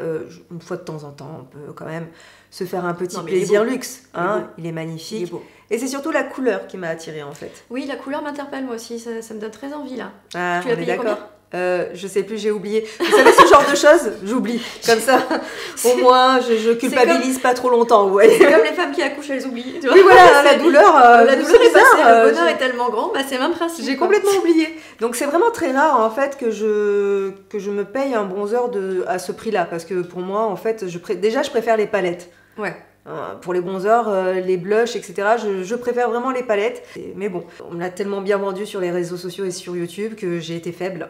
B: une fois de temps en temps, on peut quand même se faire un petit plaisir luxe. Hein, il est magnifique. Il est beau. Et c'est surtout la couleur qui m'a attirée en fait.
A: Oui, la couleur m'interpelle moi aussi, ça me donne très envie là.
B: Ah, tu l'as payé combien ? Je sais plus, j'ai oublié. Vous savez, ce genre de choses, j'oublie. Comme ça, au moins, je culpabilise pas trop longtemps. Ouais.
A: C'est comme les femmes qui accouchent, elles oublient. Tu vois,
B: oui, voilà, la douleur
A: est passée, le bonheur est tellement grand, c'est le même principe.
B: J'ai complètement oublié. Donc, c'est vraiment très rare, en fait, que je me paye un bronzer à ce prix-là. Parce que pour moi, en fait, déjà, je préfère les palettes.
A: Ouais.
B: Pour les bronzers, les blushs, etc., je préfère vraiment les palettes. Mais bon, on me l'a tellement bien vendu sur les réseaux sociaux et sur YouTube que j'ai été faible.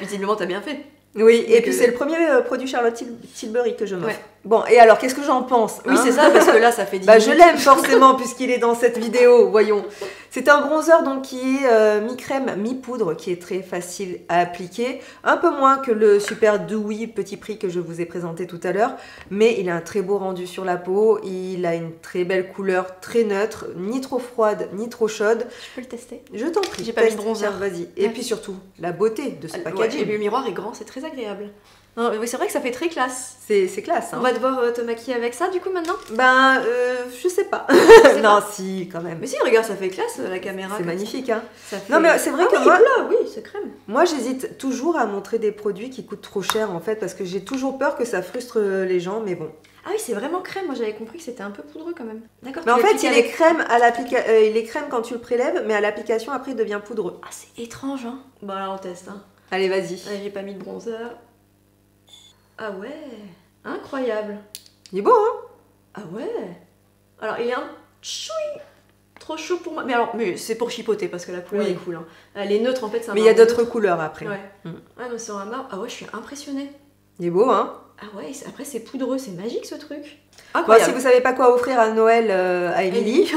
A: Visiblement, t'as bien fait.
B: Oui, et puis c'est le premier produit Charlotte Tilbury que je m'offre. Ouais. Bon, et alors, qu'est-ce que j'en pense ?
A: Oui, c'est ça, parce que là, ça fait 10 minutes.
B: Je l'aime forcément, puisqu'il est dans cette vidéo, voyons. C'est un bronzer donc, qui est mi-crème, mi-poudre, qui est très facile à appliquer. Un peu moins que le Super Dewy petit prix que je vous ai présenté tout à l'heure. Mais il a un très beau rendu sur la peau. Il a une très belle couleur, très neutre, ni trop froide, ni trop chaude.
A: Je peux le tester ?
B: Je t'en prie.
A: J'ai pas mis de bronzer.
B: Vas-y. Et puis surtout, la beauté de ce packaging.
A: Et le miroir est grand, c'est très agréable. Non, oui, c'est vrai que ça fait très classe.
B: C'est classe. Hein.
A: On va devoir te maquiller avec ça du coup maintenant ?
B: Je sais pas. Non, si, quand même.
A: Mais si, regarde, ça fait classe la caméra.
B: C'est magnifique, hein.
A: Fait...
B: Non, mais c'est vrai que moi...
A: Là, oui, c'est crème.
B: Moi, j'hésite toujours à montrer des produits qui coûtent trop cher en fait, parce que j'ai toujours peur que ça frustre les gens, mais bon.
A: Ah oui, c'est vraiment crème. Moi, j'avais compris que c'était un peu poudreux quand même. D'accord.
B: Mais en fait, il est crème il est crème quand tu le prélèves, mais à l'application, après, il devient poudreux.
A: Ah, c'est étrange, hein. Bon, là, on teste, hein.
B: Allez, vas-y.
A: J'ai pas mis de bronzer. Ah ouais, incroyable.
B: Il est beau, hein?
A: Ah ouais. Alors, il est un chouï trop chaud pour moi. Mais c'est pour chipoter parce que la couleur est cool. Hein. Elle est neutre en fait.
B: Mais il y a d'autres couleurs après.
A: Ouais. Ouais, mais c'est un marbre. Ah ouais, je suis impressionnée.
B: Il est beau, hein?
A: Ah ouais, après c'est poudreux, c'est magique ce truc.
B: Bon, si vous savez pas quoi offrir à Noël à Émilie,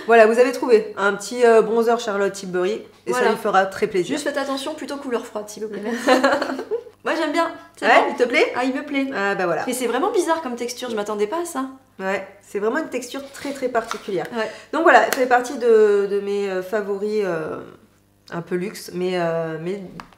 B: voilà, vous avez trouvé un petit bronzer Charlotte Tilbury et ça lui fera très plaisir.
A: Juste faites attention, plutôt couleur froide s'il vous plaît. Moi j'aime bien.
B: Ouais, il te plaît?
A: Ah, il me plaît.
B: Ah bah voilà.
A: Mais c'est vraiment bizarre comme texture, je m'attendais pas à ça.
B: Ouais, c'est vraiment une texture très très particulière.
A: Ouais.
B: Donc voilà, ça fait partie de mes favoris un peu luxe, mais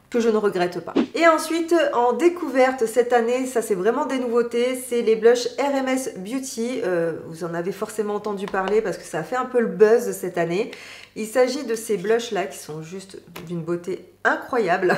B: que je ne regrette pas. Et ensuite, en découverte cette année, ça c'est vraiment des nouveautés, c'est les blushs RMS Beauty. Vous en avez forcément entendu parler parce que ça a fait un peu le buzz cette année. Il s'agit de ces blushs là qui sont juste d'une beauté incroyables.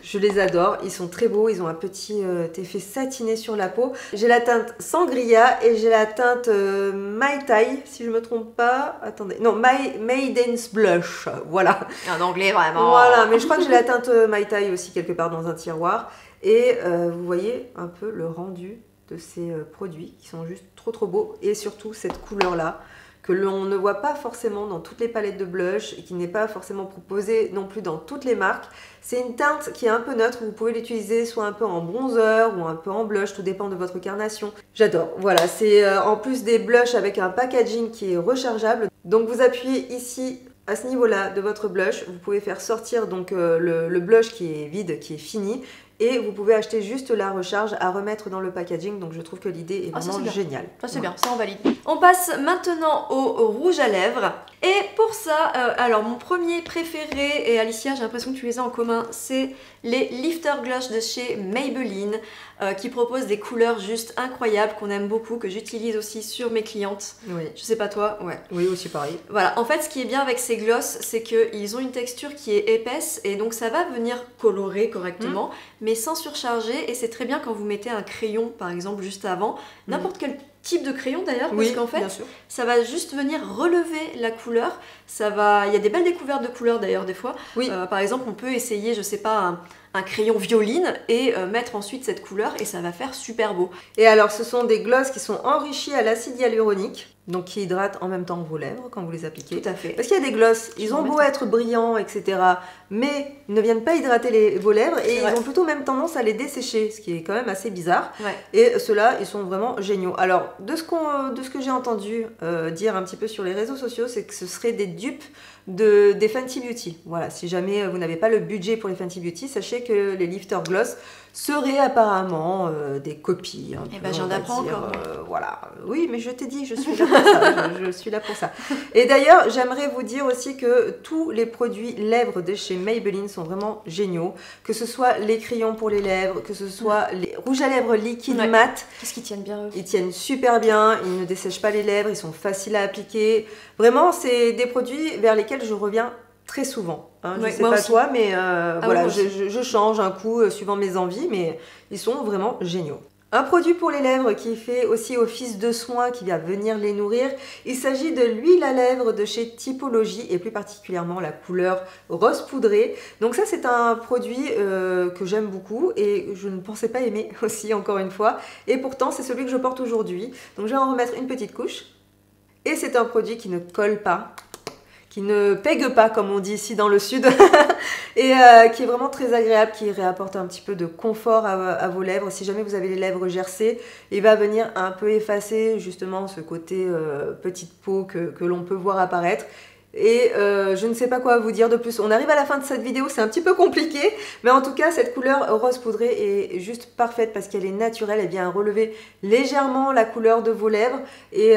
B: Je les adore, ils sont très beaux, ils ont un petit effet satiné sur la peau. J'ai la teinte Sangria et j'ai la teinte Mai Tai, si je me trompe pas. Attendez, non, Maiden's Blush, voilà.
A: Un anglais vraiment.
B: Voilà, mais je crois que j'ai la teinte Mai Tai aussi quelque part dans un tiroir. Et vous voyez un peu le rendu de ces produits qui sont juste trop beaux. Et surtout cette couleur-là, que l'on ne voit pas forcément dans toutes les palettes de blush et qui n'est pas forcément proposée non plus dans toutes les marques. C'est une teinte qui est un peu neutre, vous pouvez l'utiliser soit un peu en bronzer ou un peu en blush, tout dépend de votre carnation. J'adore, voilà, c'est en plus des blushs avec un packaging qui est rechargeable. Donc vous appuyez ici à ce niveau-là de votre blush, vous pouvez faire sortir donc le blush qui est vide, qui est fini, et vous pouvez acheter juste la recharge à remettre dans le packaging. Donc je trouve que l'idée est vraiment géniale.
A: Ça c'est bien, ça on valide. On passe maintenant au rouge à lèvres. Et pour ça, alors mon premier préféré, et Alicia j'ai l'impression que tu les as en commun, c'est les Lifter Gloss de chez Maybelline, qui proposent des couleurs juste incroyables, qu'on aime beaucoup, que j'utilise aussi sur mes clientes.
B: Oui.
A: Je sais pas toi, ouais.
B: Oui, aussi pareil.
A: Voilà, en fait ce qui est bien avec ces gloss, c'est qu'ils ont une texture qui est épaisse, et donc ça va venir colorer correctement, mais sans surcharger, et c'est très bien quand vous mettez un crayon par exemple juste avant, n'importe quel type de crayon d'ailleurs, parce qu'en fait ça va juste venir relever la couleur. Ça va, il y a des belles découvertes de couleurs d'ailleurs des fois. Oui. Par exemple on peut essayer, je sais pas, un crayon violine et mettre ensuite cette couleur et ça va faire super beau.
B: Et alors ce sont des gloss qui sont enrichis à l'acide hyaluronique, donc qui hydratent en même temps que vos lèvres quand vous les appliquez.
A: Tout à fait.
B: Parce qu'il y a des gloss, ils ont beau être brillants, etc., mais ils ne viennent pas hydrater vos lèvres et ils ont plutôt même tendance à les dessécher, ce qui est quand même assez bizarre. Ouais. Et ceux-là, ils sont vraiment géniaux. Alors, de ce que j'ai entendu dire un petit peu sur les réseaux sociaux, c'est que ce serait des dupes des Fenty Beauty. Voilà, si jamais vous n'avez pas le budget pour les Fenty Beauty, sachez que les Lifter Gloss seraient apparemment des copies.
A: Et ben j'en apprends encore.
B: Voilà, oui, mais je t'ai dit, je suis là pour ça. je suis là pour ça. Et d'ailleurs, j'aimerais vous dire aussi que tous les produits lèvres de chez Maybelline sont vraiment géniaux. Que ce soit les crayons pour les lèvres, que ce soit les rouges à lèvres liquides mat.
A: Qu'est-ce qu'ils tiennent bien eux?
B: Ils tiennent super bien, ils ne dessèchent pas les lèvres, ils sont faciles à appliquer. Vraiment, c'est des produits vers lesquels je reviens très souvent. Hein. Je ne sais pas aussi. Toi, mais voilà, je change un coup suivant mes envies, mais ils sont vraiment géniaux. Un produit pour les lèvres qui fait aussi office de soin, qui vient venir les nourrir. Il s'agit de l'huile à lèvres de chez Typologie et plus particulièrement la couleur rose poudré. Donc ça c'est un produit que j'aime beaucoup et je ne pensais pas aimer aussi encore une fois. Et pourtant c'est celui que je porte aujourd'hui. Donc je vais en remettre une petite couche. Et c'est un produit qui ne colle pas, qui ne pègue pas comme on dit ici dans le sud et qui est vraiment très agréable, qui réapporte un petit peu de confort à vos lèvres. Si jamais vous avez les lèvres gercées, il va venir un peu effacer justement ce côté petite peau que l'on peut voir apparaître. Et je ne sais pas quoi vous dire de plus. On arrive à la fin de cette vidéo, c'est un petit peu compliqué, mais en tout cas cette couleur rose poudré est juste parfaite parce qu'elle est naturelle, elle vient relever légèrement la couleur de vos lèvres et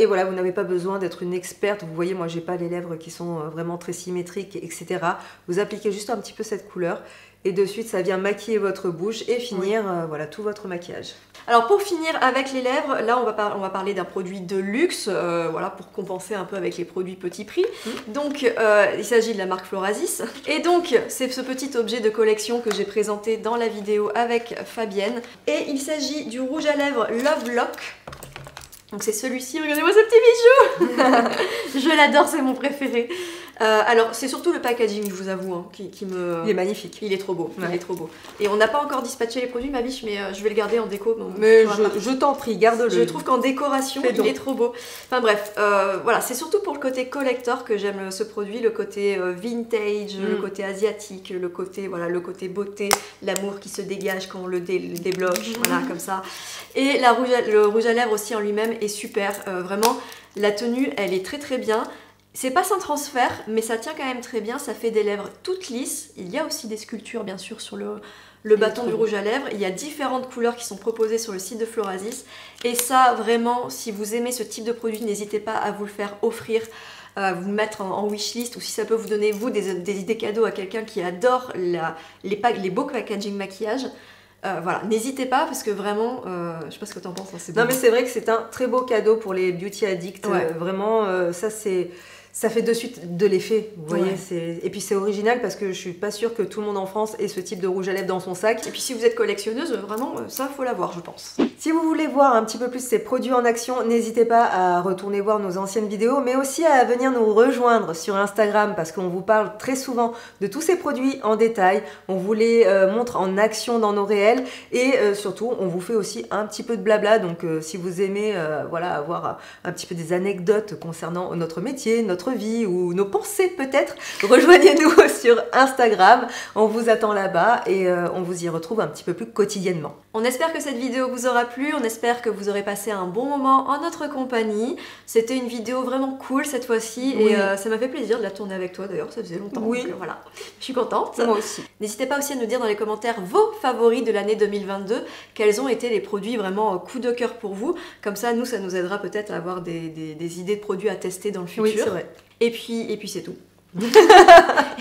B: voilà, vous n'avez pas besoin d'être une experte. Vous voyez, moi j'ai pas les lèvres qui sont vraiment très symétriques, etc. Vous appliquez juste un petit peu cette couleur et de suite ça vient maquiller votre bouche et finir voilà, tout votre maquillage.
A: Alors pour finir avec les lèvres, là on va parler d'un produit de luxe, voilà, pour compenser un peu avec les produits petit prix. Donc il s'agit de la marque Florasis. Et donc c'est ce petit objet de collection que j'ai présenté dans la vidéo avec Fabienne. Et il s'agit du rouge à lèvres Love Lock. Donc c'est celui-ci, regardez-moi ce petit bijou. Je l'adore, c'est mon préféré. Alors c'est surtout le packaging, je vous avoue, hein, qui me...
B: Il est magnifique.
A: Il est trop beau, il est trop beau. Et on n'a pas encore dispatché les produits, ma biche, mais je vais le garder en déco. Donc
B: mais je t'en prie, garde-le.
A: Je trouve qu'en décoration, il est trop beau. Enfin bref, voilà, c'est surtout pour le côté collector que j'aime ce produit, le côté vintage, le côté asiatique, le côté, voilà, le côté beauté, l'amour qui se dégage quand on le débloque, voilà, comme ça. Et le rouge à lèvres aussi en lui-même est super, vraiment, la tenue, elle est très très bien. C'est pas sans transfert, mais ça tient quand même très bien, ça fait des lèvres toutes lisses. Il y a aussi des sculptures bien sûr sur le bâton du rouge à lèvres. Il y a différentes couleurs qui sont proposées sur le site de Florasis. Et ça, vraiment, si vous aimez ce type de produit, n'hésitez pas à vous le faire offrir, à vous mettre en wishlist, ou si ça peut vous donner, vous, des idées cadeaux à quelqu'un qui adore les beaux packaging maquillage. Voilà, n'hésitez pas parce que vraiment, je sais pas ce que tu en penses. Hein,
B: non mais c'est vrai que c'est un très beau cadeau pour les beauty addicts. Vraiment, ça ça fait de suite de l'effet, vous voyez.
A: Ouais.
B: Et puis c'est original parce que je suis pas sûre que tout le monde en France ait ce type de rouge à lèvres dans son sac.
A: Et puis si vous êtes collectionneuse, vraiment, ça faut l'avoir, je pense.
B: Si vous voulez voir un petit peu plus ces produits en action, n'hésitez pas à retourner voir nos anciennes vidéos, mais aussi à venir nous rejoindre sur Instagram parce qu'on vous parle très souvent de tous ces produits en détail. On vous les montre en action dans nos réels et surtout, on vous fait aussi un petit peu de blabla. Donc si vous aimez voilà, avoir un petit peu des anecdotes concernant notre métier, notre vie ou nos pensées peut-être, rejoignez-nous sur Instagram. On vous attend là-bas et on vous y retrouve un petit peu plus quotidiennement.
A: On espère que cette vidéo vous aura plu, on espère que vous aurez passé un bon moment en notre compagnie. C'était une vidéo vraiment cool cette fois-ci et ça m'a fait plaisir de la tourner avec toi d'ailleurs, ça faisait longtemps.
B: Oui.
A: Donc voilà, je suis contente.
B: Moi aussi.
A: N'hésitez pas aussi à nous dire dans les commentaires vos favoris de l'année 2022, quels ont été les produits vraiment coup de cœur pour vous. Comme ça, nous, ça nous aidera peut-être à avoir des idées de produits à tester dans le futur.
B: Oui, c'est vrai.
A: Et puis c'est tout.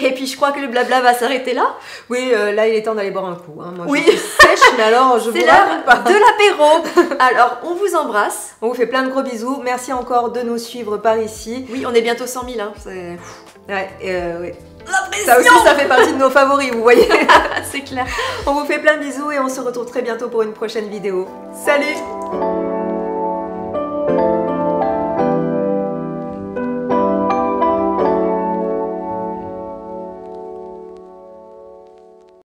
A: Et puis je crois que le blabla va s'arrêter là.
B: Oui, là il est temps d'aller boire un coup. Hein. Moi,
A: oui,
B: je suis sèche, mais alors je vous raconte pas.
A: De l'apéro. Alors on vous embrasse.
B: On vous fait plein de gros bisous. Merci encore de nous suivre par ici.
A: Oui, on est bientôt 100 000. Hein.
B: Ouais, ouais.
A: La pression.
B: Ça aussi, ça fait partie de nos favoris, vous voyez.
A: C'est clair.
B: On vous fait plein de bisous et on se retrouve très bientôt pour une prochaine vidéo. Salut!